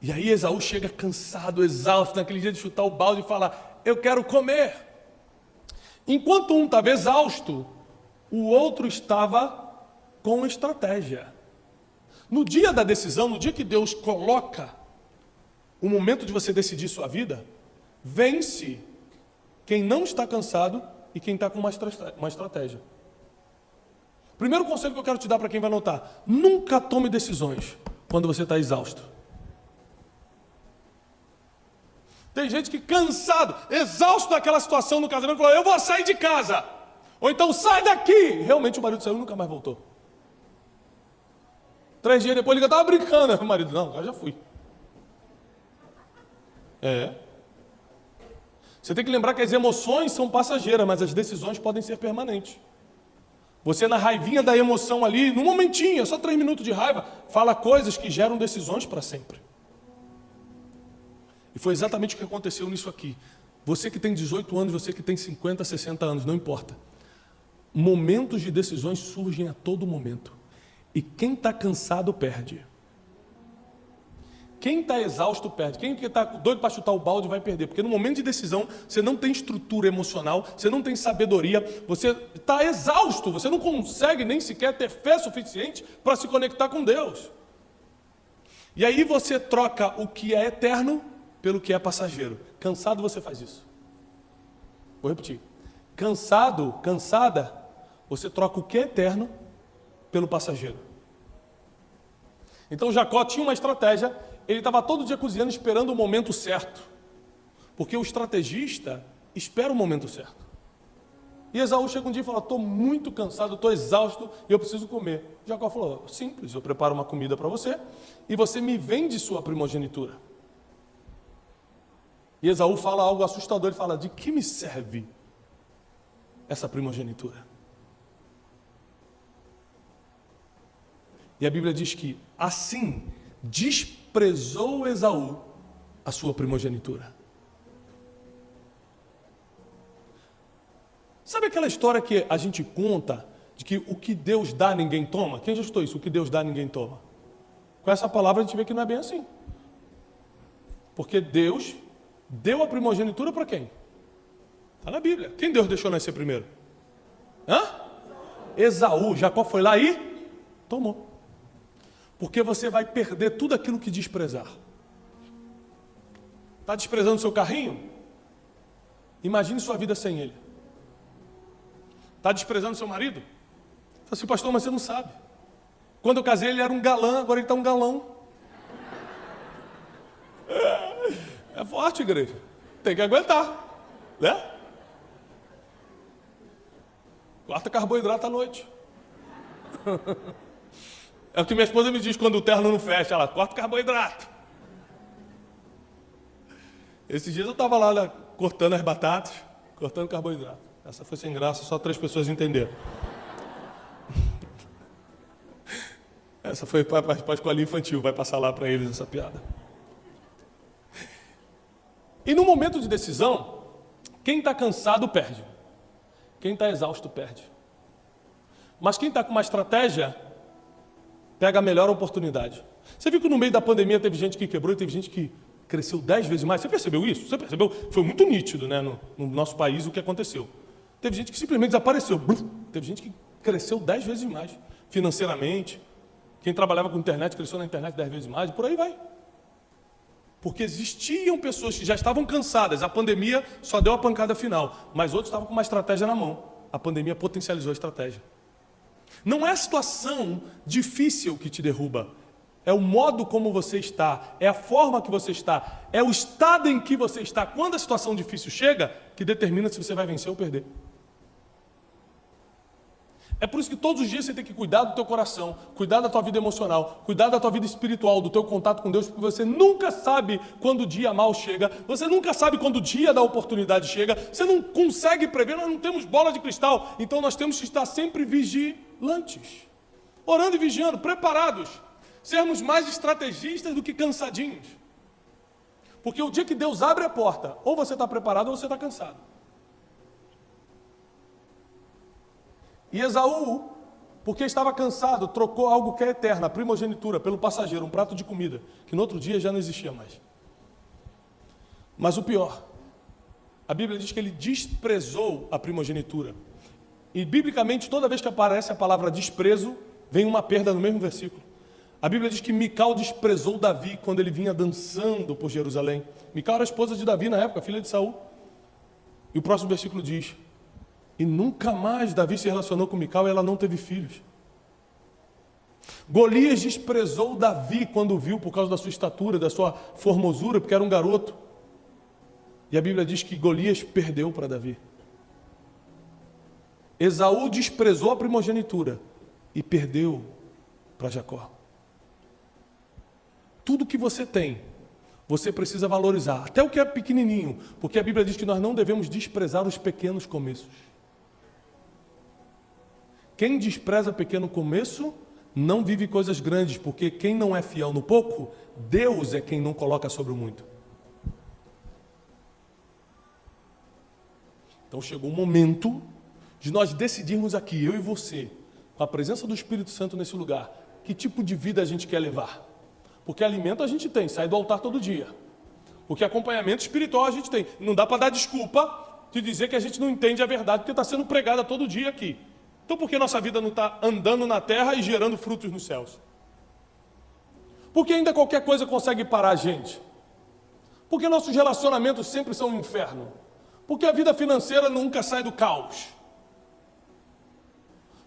E aí Esaú chega cansado, exausto, naquele dia de chutar o balde e fala, eu quero comer. Enquanto um estava exausto, o outro estava com estratégia. No dia da decisão, no dia que Deus coloca o momento de você decidir sua vida, vence quem não está cansado e quem está com uma estratégia. Primeiro conselho que eu quero te dar para quem vai anotar: nunca tome decisões quando você está exausto. Tem gente que cansado, exausto daquela situação no casamento, falou, eu vou sair de casa. Ou então, sai daqui. Realmente o marido saiu e nunca mais voltou. 3 dias depois ele estava brincando. O marido, não, eu já fui. Você tem que lembrar que as emoções são passageiras, mas as decisões podem ser permanentes. Você na raivinha da emoção ali, num momentinho, só 3 minutos de raiva, fala coisas que geram decisões para sempre. E foi exatamente o que aconteceu nisso aqui. Você que tem 18 anos, você que tem 50, 60 anos, não importa. Momentos de decisões surgem a todo momento. E quem está cansado perde. Quem está exausto perde. Quem está doido para chutar o balde vai perder. Porque no momento de decisão, você não tem estrutura emocional, você não tem sabedoria, você está exausto, você não consegue nem sequer ter fé suficiente para se conectar com Deus. E aí você troca o que é eterno pelo que é passageiro. Cansado você faz isso. Vou repetir. Cansado, cansada, você troca o que é eterno pelo passageiro. Então Jacó tinha uma estratégia, ele estava todo dia cozinhando esperando o momento certo. Porque o estrategista espera o momento certo. E Esaú chega um dia e fala, estou muito cansado, estou exausto e eu preciso comer. Jacó falou, simples, eu preparo uma comida para você e você me vende sua primogenitura. E Esaú fala algo assustador, ele fala, de que me serve essa primogenitura? E a Bíblia diz que, assim, desprezou Esaú a sua primogenitura. Sabe aquela história que a gente conta, de que o que Deus dá, ninguém toma? Quem já escutou isso? O que Deus dá, ninguém toma. Com essa palavra a gente vê que não é bem assim. Porque Deus deu a primogenitura para quem? Está na Bíblia. Quem Deus deixou nascer primeiro? Esaú. Jacó foi lá e tomou. Porque você vai perder tudo aquilo que desprezar. Está desprezando seu carrinho? Imagine sua vida sem ele. Está desprezando seu marido? Fala assim, pastor, mas você não sabe. Quando eu casei ele era um galã, agora ele está um galão. É forte, igreja. Tem que aguentar, né? Corta carboidrato à noite. É o que minha esposa me diz quando o terno não fecha. Ela corta o carboidrato. Esses dias eu estava lá cortando as batatas, cortando carboidrato. Essa foi sem graça, só 3 pessoas entenderam. Essa foi para a escolinha infantil, vai passar lá para eles essa piada. E no momento de decisão, quem está cansado perde. Quem está exausto perde. Mas quem está com uma estratégia, pega a melhor oportunidade. Você viu que no meio da pandemia teve gente que quebrou e teve gente que cresceu 10 vezes mais? Você percebeu isso? Você percebeu? Foi muito nítido, né, no nosso país o que aconteceu. Teve gente que simplesmente desapareceu. Teve gente que cresceu 10 vezes mais, financeiramente. Quem trabalhava com internet cresceu na internet 10 vezes mais, e por aí vai. Porque existiam pessoas que já estavam cansadas. A pandemia só deu a pancada final, mas outros estavam com uma estratégia na mão. A pandemia potencializou a estratégia. Não é a situação difícil que te derruba. É o modo como você está, é a forma que você está, é o estado em que você está. Quando a situação difícil chega, que determina se você vai vencer ou perder. É por isso que todos os dias você tem que cuidar do teu coração, cuidar da tua vida emocional, cuidar da tua vida espiritual, do teu contato com Deus, porque você nunca sabe quando o dia mal chega, você nunca sabe quando o dia da oportunidade chega, você não consegue prever, nós não temos bola de cristal, então nós temos que estar sempre vigilantes, orando e vigiando, preparados, sermos mais estrategistas do que cansadinhos. Porque o dia que Deus abre a porta, ou você está preparado ou você está cansado. E Esaú, porque estava cansado, trocou algo que é eterno, a primogenitura, pelo passageiro, um prato de comida, que no outro dia já não existia mais. Mas o pior, a Bíblia diz que ele desprezou a primogenitura. E biblicamente, toda vez que aparece a palavra desprezo, vem uma perda no mesmo versículo. A Bíblia diz que Mical desprezou Davi quando ele vinha dançando por Jerusalém. Mical era a esposa de Davi na época, filha de Saul. E o próximo versículo diz: e nunca mais Davi se relacionou com Mical e ela não teve filhos. Golias desprezou Davi quando viu, por causa da sua estatura, da sua formosura, porque era um garoto. E a Bíblia diz que Golias perdeu para Davi. Esaú desprezou a primogenitura e perdeu para Jacó. Tudo que você tem, você precisa valorizar, até o que é pequenininho, porque a Bíblia diz que nós não devemos desprezar os pequenos começos. Quem despreza pequeno começo, não vive coisas grandes, porque quem não é fiel no pouco, Deus é quem não coloca sobre o muito. Então chegou o momento de nós decidirmos aqui, eu e você, com a presença do Espírito Santo nesse lugar, que tipo de vida a gente quer levar. Porque alimento a gente tem, sai do altar todo dia. Porque acompanhamento espiritual a gente tem. Não dá para dar desculpa de dizer que a gente não entende a verdade, porque está sendo pregada todo dia aqui. Então por que nossa vida não está andando na terra e gerando frutos nos céus? Porque ainda qualquer coisa consegue parar a gente? Porque nossos relacionamentos sempre são um inferno? Porque a vida financeira nunca sai do caos?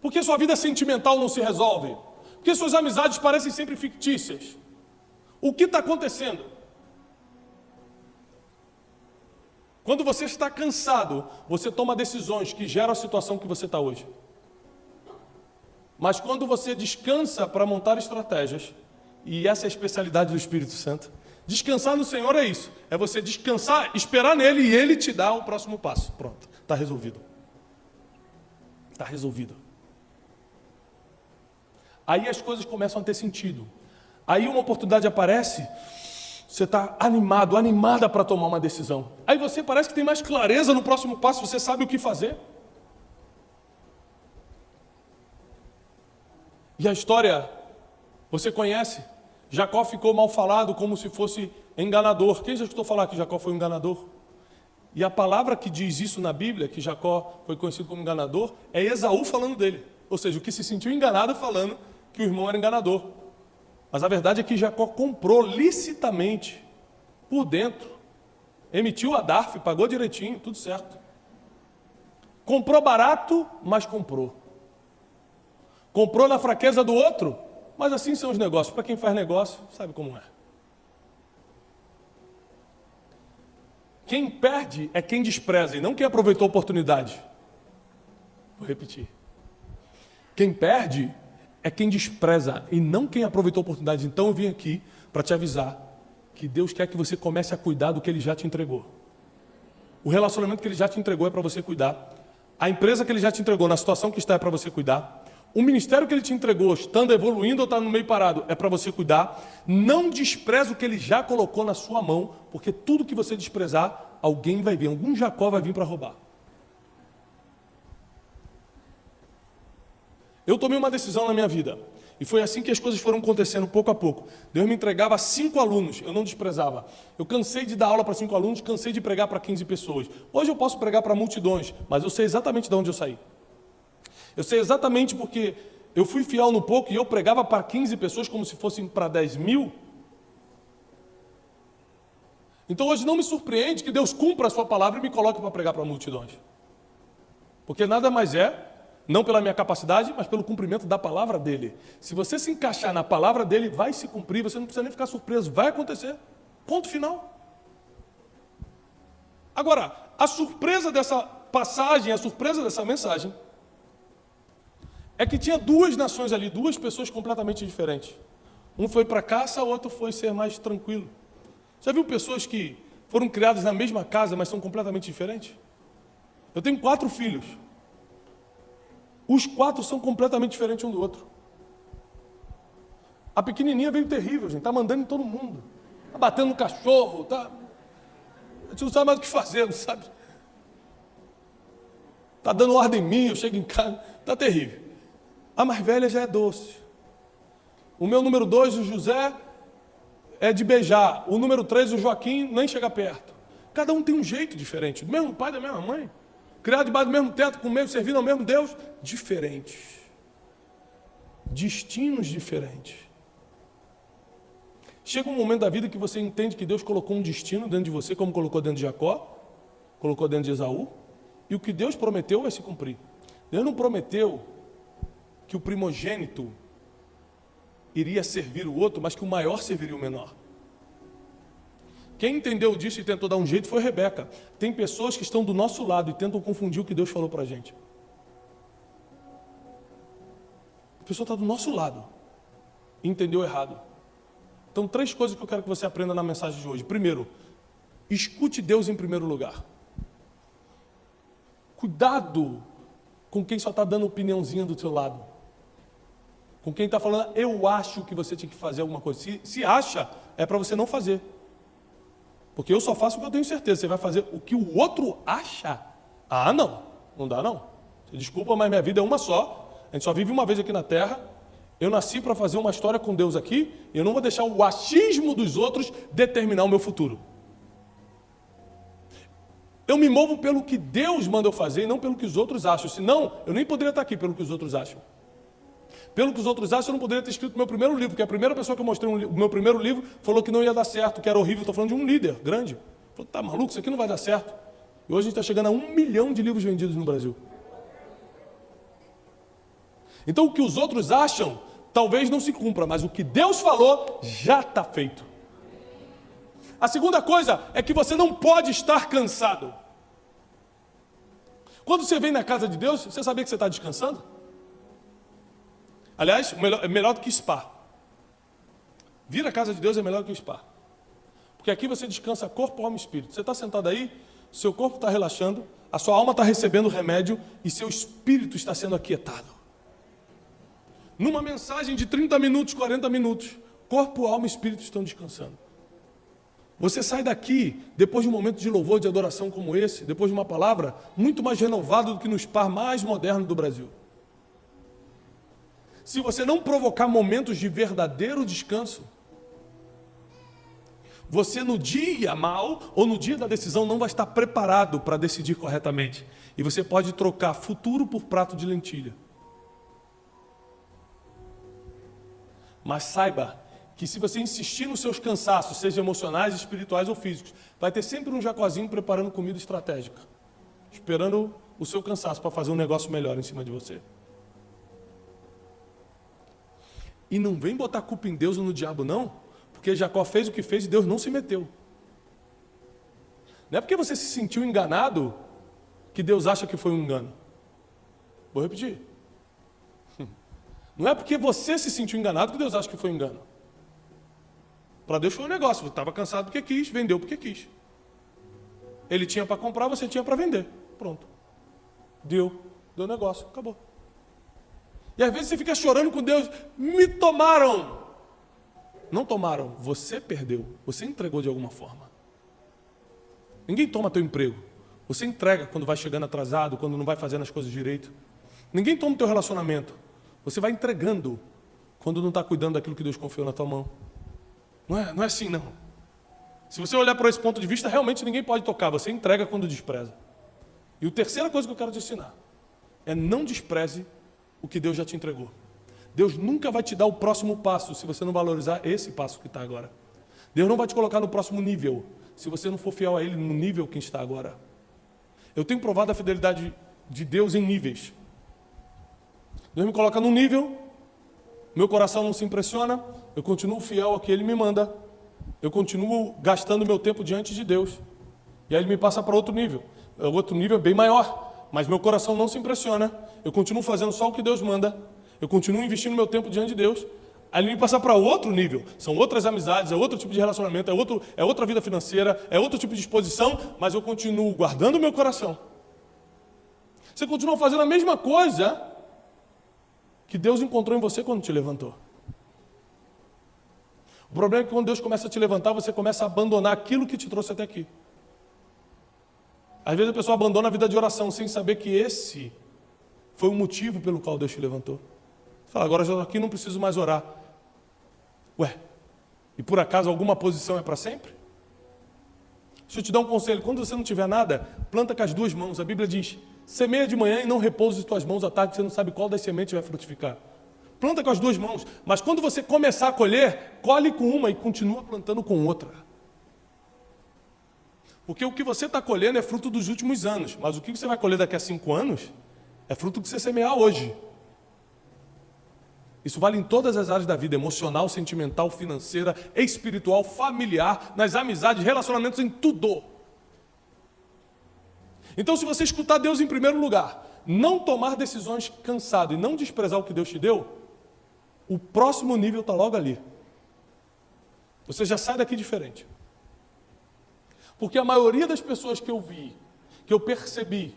Porque sua vida sentimental não se resolve? Porque suas amizades parecem sempre fictícias? O que está acontecendo? Quando você está cansado, você toma decisões que geram a situação que você está hoje. Mas quando você descansa para montar estratégias, e essa é a especialidade do Espírito Santo, descansar no Senhor é isso, é você descansar, esperar nele e ele te dá o próximo passo. Pronto, está resolvido. Está resolvido. Aí as coisas começam a ter sentido. Aí uma oportunidade aparece, você está animado, animada para tomar uma decisão. Aí você parece que tem mais clareza no próximo passo, você sabe o que fazer. E a história, você conhece? Jacó ficou mal falado como se fosse enganador. Quem já escutou falar que Jacó foi um enganador? E a palavra que diz isso na Bíblia, que Jacó foi conhecido como enganador, é Esaú falando dele. Ou seja, o que se sentiu enganado falando que o irmão era enganador. Mas a verdade é que Jacó comprou licitamente, por dentro. Emitiu a DARF, pagou direitinho, tudo certo. Comprou barato, mas comprou. Comprou na fraqueza do outro, mas assim são os negócios. Para quem faz negócio, sabe como é. Quem perde é quem despreza e não quem aproveitou a oportunidade. Vou repetir. Quem perde é quem despreza e não quem aproveitou a oportunidade. Então eu vim aqui para te avisar que Deus quer que você comece a cuidar do que Ele já te entregou. O relacionamento que Ele já te entregou é para você cuidar. A empresa que Ele já te entregou, na situação que está, é para você cuidar. O ministério que Ele te entregou, estando evoluindo ou está no meio parado, é para você cuidar. Não despreze o que Ele já colocou na sua mão, porque tudo que você desprezar, alguém vai vir, algum Jacó vai vir para roubar. Eu tomei uma decisão na minha vida, e foi assim que as coisas foram acontecendo pouco a pouco. Deus me entregava 5 alunos, eu não desprezava. Eu cansei de dar aula para 5 alunos, cansei de pregar para 15 pessoas. Hoje eu posso pregar para multidões, mas eu sei exatamente de onde eu saí. Eu sei exatamente porque eu fui fiel no pouco e eu pregava para 15 pessoas como se fossem para 10 mil. Então hoje não me surpreende que Deus cumpra a sua palavra e me coloque para pregar para multidões. Porque nada mais é, não pela minha capacidade, mas pelo cumprimento da palavra dele. Se você se encaixar na palavra dele, vai se cumprir, você não precisa nem ficar surpreso, vai acontecer. Ponto final. Agora, a surpresa dessa passagem, a surpresa dessa mensagem, é que tinha 2 nações ali, 2 pessoas completamente diferentes. Um foi para caça, o outro foi ser mais tranquilo. Já viu pessoas que foram criadas na mesma casa, mas são completamente diferentes? Eu tenho 4 filhos. Os 4 são completamente diferentes um do outro. A pequenininha veio terrível, gente. Está mandando em todo mundo. Está batendo no cachorro. A gente não sabe mais o que fazer, não sabe? Está dando ordem em mim, eu chego em casa. Está terrível. A mais velha já é doce. O meu número 2, o José, é de beijar. O número 3, o Joaquim, nem chega perto. Cada um tem um jeito diferente. Do mesmo pai, da mesma mãe. Criado debaixo do mesmo teto, com o mesmo, servindo ao mesmo Deus, diferentes. Destinos diferentes. Chega um momento da vida que você entende que Deus colocou um destino dentro de você, como colocou dentro de Jacó, colocou dentro de Esaú, e o que Deus prometeu vai se cumprir. Deus não prometeu que o primogênito iria servir o outro, mas que o maior serviria o menor. Quem entendeu disso e tentou dar um jeito foi Rebeca. Tem pessoas que estão do nosso lado e tentam confundir o que Deus falou para a gente. A pessoa está do nosso lado e entendeu errado. Então, 3 coisas que eu quero que você aprenda na mensagem de hoje. Primeiro, escute Deus em primeiro lugar. Cuidado com quem só está dando opiniãozinha do seu lado. Com quem está falando, eu acho que você tinha que fazer alguma coisa. Se acha, é para você não fazer. Porque eu só faço o que eu tenho certeza. Você vai fazer o que o outro acha? Ah, não. Não dá, não. Desculpa, mas minha vida é uma só. A gente só vive uma vez aqui na Terra. Eu nasci para fazer uma história com Deus aqui. E eu não vou deixar o achismo dos outros determinar o meu futuro. Eu me movo pelo que Deus manda eu fazer e não pelo que os outros acham. Senão, eu nem poderia estar aqui pelo que os outros acham. Pelo que os outros acham, eu não poderia ter escrito o meu primeiro livro, porque a primeira pessoa que eu mostrei o meu primeiro livro falou que não ia dar certo, que era horrível. Estou falando de um líder grande. Falou, tá maluco, isso aqui não vai dar certo. E hoje a gente está chegando a 1 milhão de livros vendidos no Brasil. Então o que os outros acham, talvez não se cumpra, mas o que Deus falou, já está feito. A segunda coisa é que você não pode estar cansado. Quando você vem na casa de Deus, você sabia que você está descansando? Aliás, é melhor do que spa. Vir à casa de Deus é melhor do que o spa. Porque aqui você descansa corpo, alma e espírito. Você está sentado aí, seu corpo está relaxando, a sua alma está recebendo remédio e seu espírito está sendo aquietado. Numa mensagem de 30 minutos, 40 minutos, corpo, alma e espírito estão descansando. Você sai daqui, depois de um momento de louvor, de adoração como esse, depois de uma palavra, muito mais renovado do que no spa mais moderno do Brasil. Se você não provocar momentos de verdadeiro descanso, você no dia mal ou no dia da decisão não vai estar preparado para decidir corretamente. E você pode trocar futuro por prato de lentilha. Mas saiba que se você insistir nos seus cansaços, seja emocionais, espirituais ou físicos, vai ter sempre um Jacozinho preparando comida estratégica, esperando o seu cansaço para fazer um negócio melhor em cima de você. E não vem botar culpa em Deus ou no diabo, não, porque Jacó fez o que fez e Deus não se meteu. Não é porque você se sentiu enganado que Deus acha que foi um engano. Vou repetir. Não é porque você se sentiu enganado que Deus acha que foi engano. Para Deus foi um negócio. Você estava cansado porque quis, vendeu porque quis. Ele tinha para comprar, você tinha para vender. Pronto. Deu negócio, acabou. E às vezes você fica chorando com Deus. Me tomaram. Não tomaram, você perdeu. Você entregou de alguma forma. Ninguém toma teu emprego. Você entrega quando vai chegando atrasado, quando não vai fazendo as coisas direito. Ninguém toma teu relacionamento. Você vai entregando quando não está cuidando daquilo que Deus confiou na tua mão. Não é assim, não. Se você olhar para esse ponto de vista, realmente ninguém pode tocar. Você entrega quando despreza. E a terceira coisa que eu quero te ensinar é não despreze o que Deus já te entregou. Deus nunca vai te dar o próximo passo se você não valorizar esse passo que está agora. Deus não vai te colocar no próximo nível se você não for fiel a Ele no nível que está agora. Eu tenho provado a fidelidade de Deus em níveis. Deus me coloca num nível, meu coração não se impressiona, eu continuo fiel ao que Ele me manda, eu continuo gastando meu tempo diante de Deus. E aí Ele me passa para outro nível. O outro nível é bem maior, mas meu coração não se impressiona, eu continuo fazendo só o que Deus manda, eu continuo investindo meu tempo diante de Deus. Aí Ele me passa para outro nível, são outras amizades, é outro tipo de relacionamento, é outra vida financeira, é outro tipo de exposição, mas eu continuo guardando o meu coração. Você continua fazendo a mesma coisa que Deus encontrou em você quando te levantou. O problema é que quando Deus começa a te levantar, você começa a abandonar aquilo que te trouxe até aqui. Às vezes a pessoa abandona a vida de oração sem saber que esse foi o motivo pelo qual Deus te levantou. Você fala, agora já estou aqui, não preciso mais orar. Ué, e por acaso alguma posição é para sempre? Deixa eu te dar um conselho, quando você não tiver nada, planta com as duas mãos. A Bíblia diz, semeia de manhã e não repouse as tuas mãos à tarde, você não sabe qual das sementes vai frutificar. Planta com as duas mãos, mas quando você começar a colher, colhe com uma e continua plantando com outra. Porque o que você está colhendo é fruto dos últimos anos, mas o que você vai colher daqui a 5 anos é fruto que você semear hoje. Isso vale em todas as áreas da vida, emocional, sentimental, financeira, espiritual, familiar, nas amizades, relacionamentos, em tudo. Então, se você escutar Deus em primeiro lugar, não tomar decisões cansado e não desprezar o que Deus te deu, o próximo nível está logo ali. Você já sai daqui diferente. Porque a maioria das pessoas que eu vi, que eu percebi,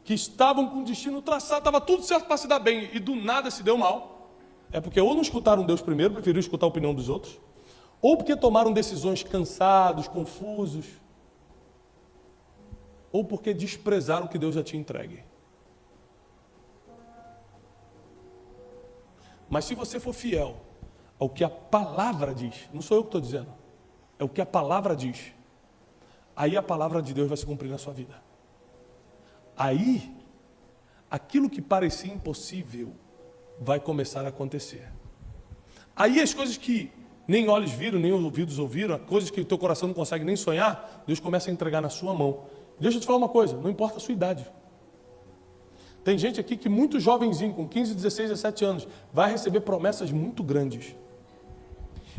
que estavam com o destino traçado, estava tudo certo para se dar bem e do nada se deu mal, é porque ou não escutaram Deus primeiro, preferiram escutar a opinião dos outros, ou porque tomaram decisões cansados, confusos, ou porque desprezaram o que Deus já tinha entregue. Mas se você for fiel ao que a palavra diz, não sou eu que estou dizendo, é o que a palavra diz, aí a palavra de Deus vai se cumprir na sua vida. Aí, aquilo que parecia impossível vai começar a acontecer. Aí as coisas que nem olhos viram, nem ouvidos ouviram, coisas que o teu coração não consegue nem sonhar, Deus começa a entregar na sua mão. Deixa eu te falar uma coisa, não importa a sua idade. Tem gente aqui que muito jovenzinho, com 15, 16, 17 anos, vai receber promessas muito grandes.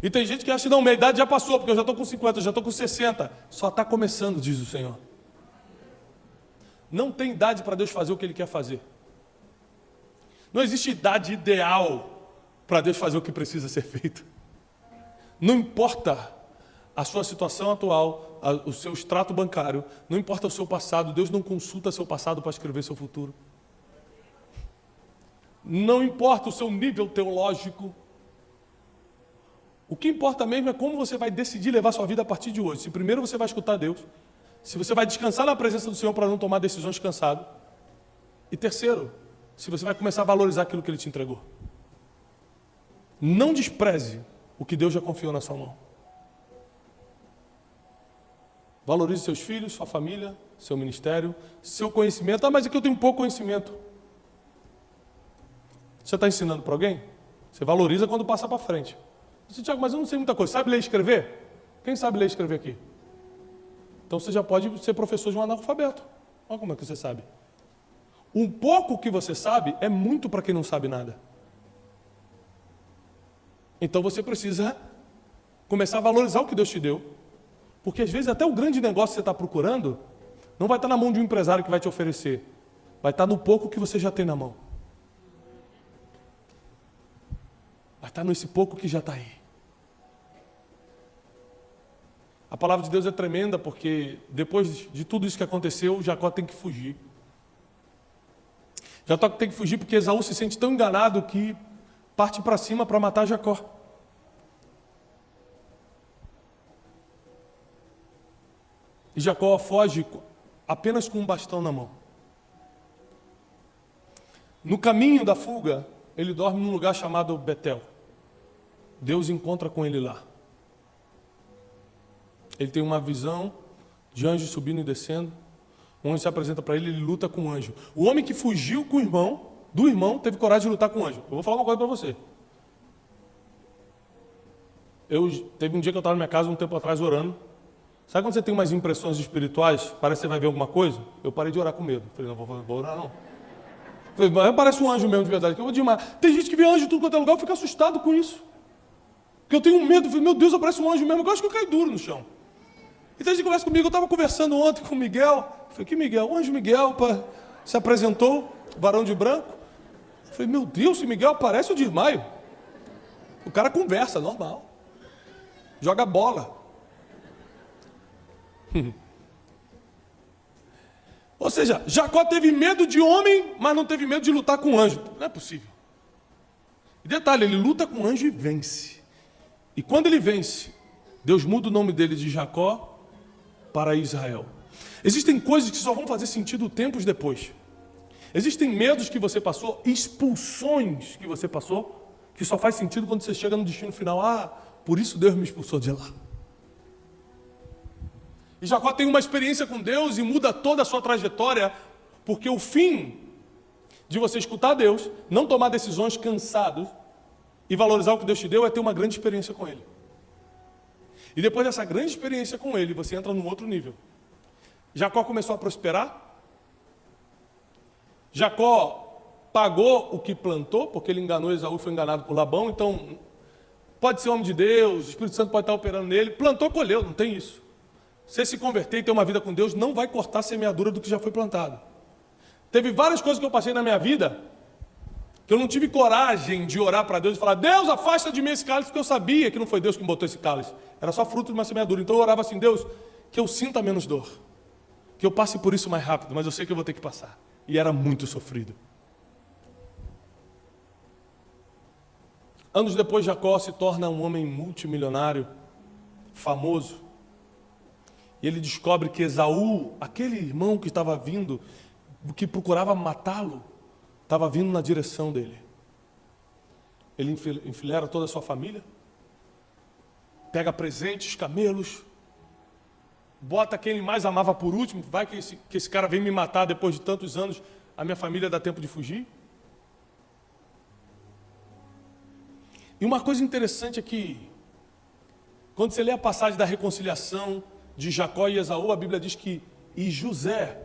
E tem gente que acha que não, minha idade já passou, porque eu já estou com 50, já estou com 60. Só está começando, diz o Senhor. Não tem idade para Deus fazer o que Ele quer fazer. Não existe idade ideal para Deus fazer o que precisa ser feito. Não importa a sua situação atual, o seu extrato bancário, não importa o seu passado, Deus não consulta seu passado para escrever seu futuro. Não importa o seu nível teológico. O que importa mesmo é como você vai decidir levar sua vida a partir de hoje. Se primeiro você vai escutar Deus, se você vai descansar na presença do Senhor para não tomar decisões cansado. E terceiro, se você vai começar a valorizar aquilo que Ele te entregou. Não despreze o que Deus já confiou na sua mão. Valorize seus filhos, sua família, seu ministério, seu conhecimento. Ah, mas aqui eu tenho pouco conhecimento. Você está ensinando para alguém? Você valoriza quando passa para frente. Você, Tiago, mas eu não sei muita coisa. Sabe ler e escrever? Quem sabe ler e escrever aqui? Então você já pode ser professor de um analfabeto. Olha como é que você sabe. Um pouco que você sabe é muito para quem não sabe nada. Então você precisa começar a valorizar o que Deus te deu. Porque às vezes até o grande negócio que você está procurando não vai estar na mão de um empresário que vai te oferecer. Vai estar no pouco que você já tem na mão. está nesse pouco que já está aí. A palavra de Deus é tremenda porque depois de tudo isso que aconteceu, Jacó tem que fugir. Jacó tem que fugir porque Esaú se sente tão enganado que parte para cima para matar Jacó. E Jacó foge apenas com um bastão na mão. No caminho da fuga, ele dorme num lugar chamado Betel. Deus encontra com ele lá. Ele tem uma visão de anjos subindo e descendo. Um anjo se apresenta para ele, ele luta com o anjo. O homem que fugiu com o irmão, do irmão, teve coragem de lutar com o anjo. Eu vou falar uma coisa para você. Teve um dia que eu estava na minha casa, um tempo atrás, orando. Sabe quando você tem umas impressões espirituais? Parece que você vai ver alguma coisa? Eu parei de orar com medo. Falei, não, vou orar não. Falei, mas parece um anjo mesmo de verdade. Que eu vou demais. Tem gente que vê anjo em tudo quanto é lugar, eu fico assustado com isso. Porque eu tenho um medo. Falei, meu Deus, aparece um anjo mesmo. Eu acho que eu caio duro no chão. E tem gente que conversa comigo. Eu estava conversando ontem com o Miguel. Falei, que Miguel? O anjo Miguel se apresentou, varão de branco. Falei, meu Deus, se Miguel aparece, eu desmaio. O cara conversa, normal. Joga bola. Ou seja, Jacó teve medo de homem, mas não teve medo de lutar com anjo. Não é possível. E detalhe, ele luta com anjo e vence. E quando ele vence, Deus muda o nome dele de Jacó para Israel. Existem coisas que só vão fazer sentido tempos depois. Existem medos que você passou, expulsões que você passou, que só faz sentido quando você chega no destino final. Ah, por isso Deus me expulsou de lá. E Jacó tem uma experiência com Deus e muda toda a sua trajetória, porque o fim de você escutar Deus, não tomar decisões cansados e valorizar o que Deus te deu é ter uma grande experiência com Ele. E depois dessa grande experiência com Ele, você entra num outro nível. Jacó começou a prosperar. Jacó pagou o que plantou, porque ele enganou Esaú e foi enganado por Labão. Então, pode ser homem de Deus, o Espírito Santo pode estar operando nele. Plantou, colheu, não tem isso. Você se converter e ter uma vida com Deus não vai cortar a semeadura do que já foi plantado. Teve várias coisas que eu passei na minha vida que eu não tive coragem de orar para Deus e falar, Deus, afasta de mim esse cálice, porque eu sabia que não foi Deus que me botou esse cálice. Era só fruto de uma semeadura. Então eu orava assim, Deus, que eu sinta menos dor. Que eu passe por isso mais rápido, mas eu sei que eu vou ter que passar. E era muito sofrido. Anos depois, Jacó se torna um homem multimilionário, famoso. E ele descobre que Esaú, aquele irmão que estava vindo, que procurava matá-lo, estava vindo na direção dele. Ele enfileira toda a sua família, pega presentes, camelos, bota quem ele mais amava por último, vai que esse cara vem me matar depois de tantos anos, a minha família dá tempo de fugir. E uma coisa interessante é que, quando você lê a passagem da reconciliação de Jacó e Esaú, a Bíblia diz que e José,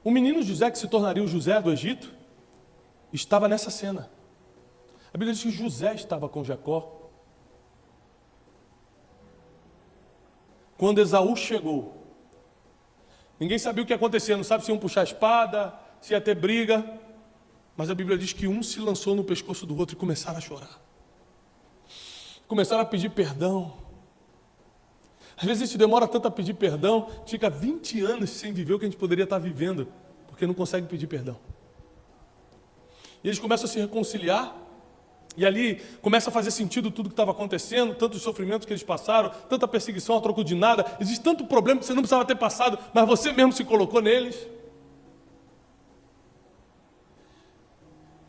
o menino José que se tornaria o José do Egito, estava nessa cena. A Bíblia diz que José estava com Jacó. Quando Esaú chegou, ninguém sabia o que ia acontecer, não sabe se iam puxar a espada, se ia ter briga, mas a Bíblia diz que um se lançou no pescoço do outro e começaram a chorar. Começaram a pedir perdão. Às vezes a gente demora tanto a pedir perdão, fica 20 anos sem viver o que a gente poderia estar vivendo, porque não consegue pedir perdão. E eles começam a se reconciliar, e ali começa a fazer sentido tudo que estava acontecendo, tantos sofrimentos que eles passaram, tanta perseguição a troco de nada, existe tanto problema que você não precisava ter passado, mas você mesmo se colocou neles.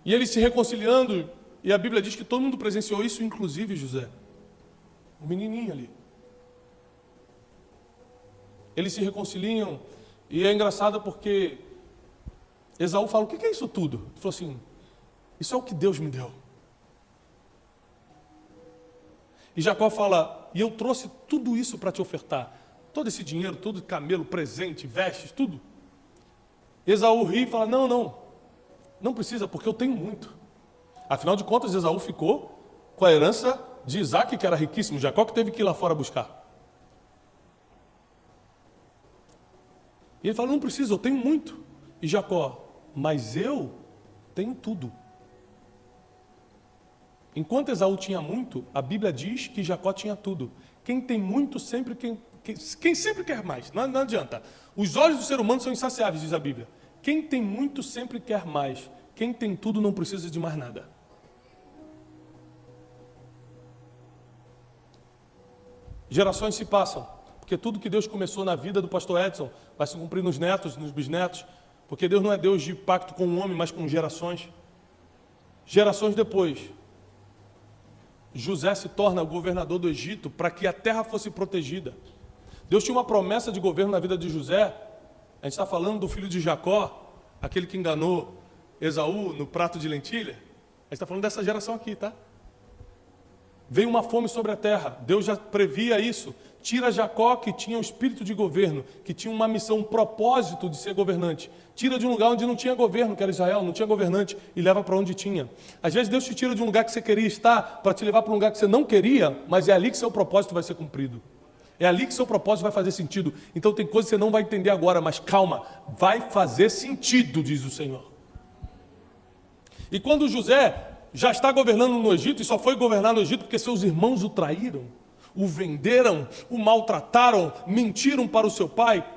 E eles se reconciliando, e a Bíblia diz que todo mundo presenciou isso, inclusive José, o menininho ali. Eles se reconciliam, e é engraçado porque Esaú fala, o que é isso tudo? Ele falou assim, isso é o que Deus me deu. E Jacó fala, e eu trouxe tudo isso para te ofertar. Todo esse dinheiro, todo camelo, presente, vestes, tudo. Esaú ri e fala, não precisa, porque eu tenho muito. Afinal de contas, Esaú ficou com a herança de Isaac, que era riquíssimo. Jacó que teve que ir lá fora buscar. E ele fala, não precisa, eu tenho muito. E Jacó, mas eu tenho tudo. Enquanto Esaú tinha muito, a Bíblia diz que Jacó tinha tudo. Quem tem muito sempre quem sempre quer mais. Não adianta. Os olhos do ser humano são insaciáveis, diz a Bíblia. Quem tem muito sempre quer mais. Quem tem tudo não precisa de mais nada. Gerações se passam, porque tudo que Deus começou na vida do pastor Edson vai se cumprir nos netos, nos bisnetos, porque Deus não é Deus de pacto com o homem, mas com gerações. Gerações depois, José se torna o governador do Egito para que a terra fosse protegida. Deus tinha uma promessa de governo na vida de José. A gente está falando do filho de Jacó, aquele que enganou Esaú no prato de lentilha. A gente está falando dessa geração aqui, tá? Veio uma fome sobre a terra, Deus já previa isso. Tira Jacó, que tinha um espírito de governo, que tinha uma missão, um propósito de ser governante. Tira de um lugar onde não tinha governo, que era Israel, não tinha governante, e leva para onde tinha. Às vezes Deus te tira de um lugar que você queria estar, para te levar para um lugar que você não queria, mas é ali que seu propósito vai ser cumprido. É ali que seu propósito vai fazer sentido. Então tem coisas que você não vai entender agora, mas calma, vai fazer sentido, diz o Senhor. E quando José já está governando no Egito, e só foi governar no Egito porque seus irmãos o traíram, o venderam, o maltrataram, mentiram para o seu pai.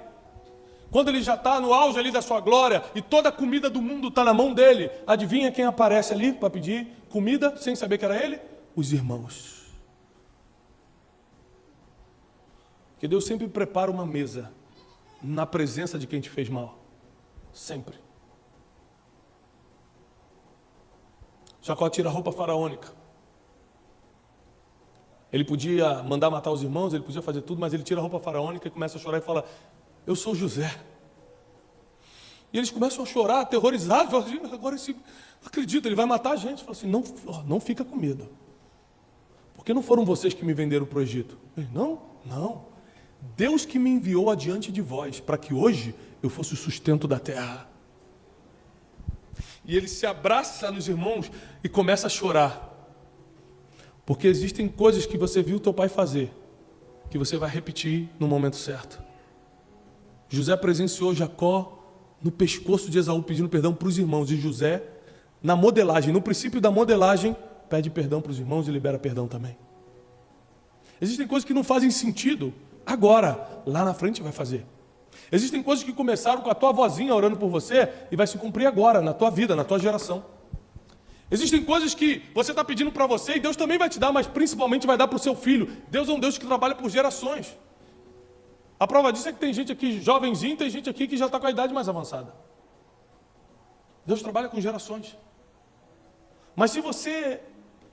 Quando ele já está no auge ali da sua glória, e toda a comida do mundo está na mão dele, adivinha quem aparece ali para pedir comida, sem saber que era ele? Os irmãos. Que Deus sempre prepara uma mesa na presença de quem te fez mal. Sempre. Jacó tira a roupa faraônica. Ele podia mandar matar os irmãos, ele podia fazer tudo, mas ele tira a roupa faraônica e começa a chorar e fala: eu sou José. E eles começam a chorar, aterrorizados. Falam assim, agora esse, não acredito, ele vai matar a gente. Fala assim, não fica com medo. Porque não foram vocês que me venderam para o Egito? Ele, não. Deus que me enviou adiante de vós, para que hoje eu fosse o sustento da terra. E ele se abraça nos irmãos e começa a chorar. Porque existem coisas que você viu teu pai fazer, que você vai repetir no momento certo. José presenciou Jacó no pescoço de Esaú pedindo perdão para os irmãos. E José, na modelagem, no princípio da modelagem, pede perdão para os irmãos e libera perdão também. Existem coisas que não fazem sentido agora, lá na frente vai fazer. Existem coisas que começaram com a tua vozinha orando por você e vai se cumprir agora, na tua vida, na tua geração. Existem coisas que você está pedindo para você e Deus também vai te dar, mas principalmente vai dar para o seu filho. Deus é um Deus que trabalha por gerações. A prova disso é que tem gente aqui jovenzinho, tem gente aqui que já está com a idade mais avançada. Deus trabalha com gerações. Mas se você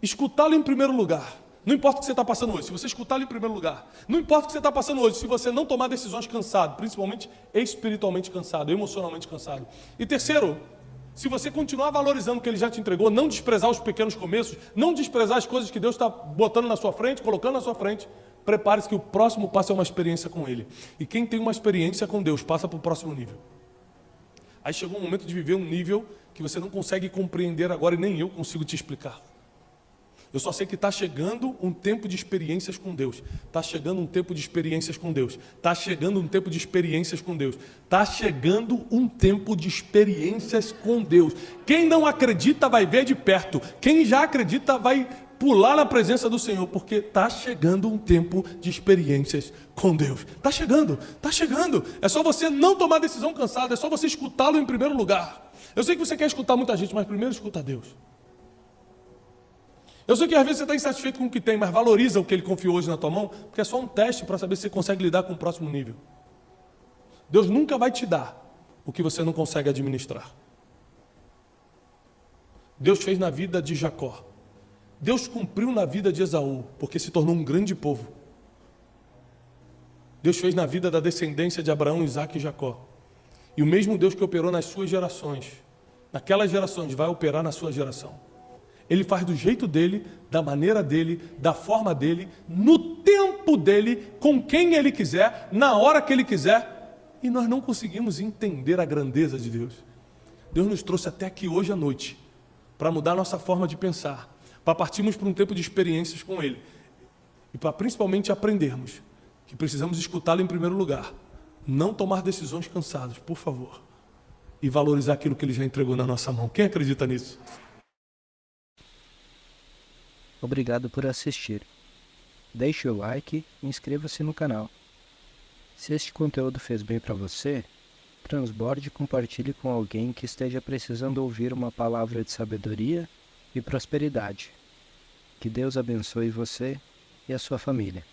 escutá-lo em primeiro lugar, não importa o que você está passando hoje, se você escutá-lo em primeiro lugar, não importa o que você está passando hoje, se você não tomar decisões cansado, principalmente espiritualmente cansado, emocionalmente cansado. E terceiro, se você continuar valorizando o que Ele já te entregou, não desprezar os pequenos começos, não desprezar as coisas que Deus está botando na sua frente, colocando na sua frente, prepare-se que o próximo passo é uma experiência com Ele. E quem tem uma experiência com Deus, passa para o próximo nível. Aí chegou um momento de viver um nível que você não consegue compreender agora e nem eu consigo te explicar. Eu só sei que está chegando um tempo de experiências com Deus. Está chegando um tempo de experiências com Deus. Está chegando um tempo de experiências com Deus. Está chegando um tempo de experiências com Deus. Quem não acredita vai ver de perto. Quem já acredita vai pular na presença do Senhor, porque está chegando um tempo de experiências com Deus. Está chegando, está chegando. É só você não tomar decisão cansada, é só você escutá-lo em primeiro lugar. Eu sei que você quer escutar muita gente, mas primeiro escuta Deus. Eu sei que às vezes você está insatisfeito com o que tem, mas valoriza o que Ele confiou hoje na tua mão, porque é só um teste para saber se você consegue lidar com o próximo nível. Deus nunca vai te dar o que você não consegue administrar. Deus fez na vida de Jacó. Deus cumpriu na vida de Esaú, porque se tornou um grande povo. Deus fez na vida da descendência de Abraão, Isaque e Jacó. E o mesmo Deus que operou nas suas gerações, naquelas gerações, vai operar na sua geração. Ele faz do jeito dele, da maneira dele, da forma dele, no tempo dele, com quem ele quiser, na hora que ele quiser. E nós não conseguimos entender a grandeza de Deus. Deus nos trouxe até aqui hoje à noite, para mudar a nossa forma de pensar, para partirmos para um tempo de experiências com Ele. E para principalmente aprendermos que precisamos escutá-lo em primeiro lugar. Não tomar decisões cansadas, por favor. E valorizar aquilo que Ele já entregou na nossa mão. Quem acredita nisso? Obrigado por assistir. Deixe o like e inscreva-se no canal. Se este conteúdo fez bem para você, transborde e compartilhe com alguém que esteja precisando ouvir uma palavra de sabedoria e prosperidade. Que Deus abençoe você e a sua família.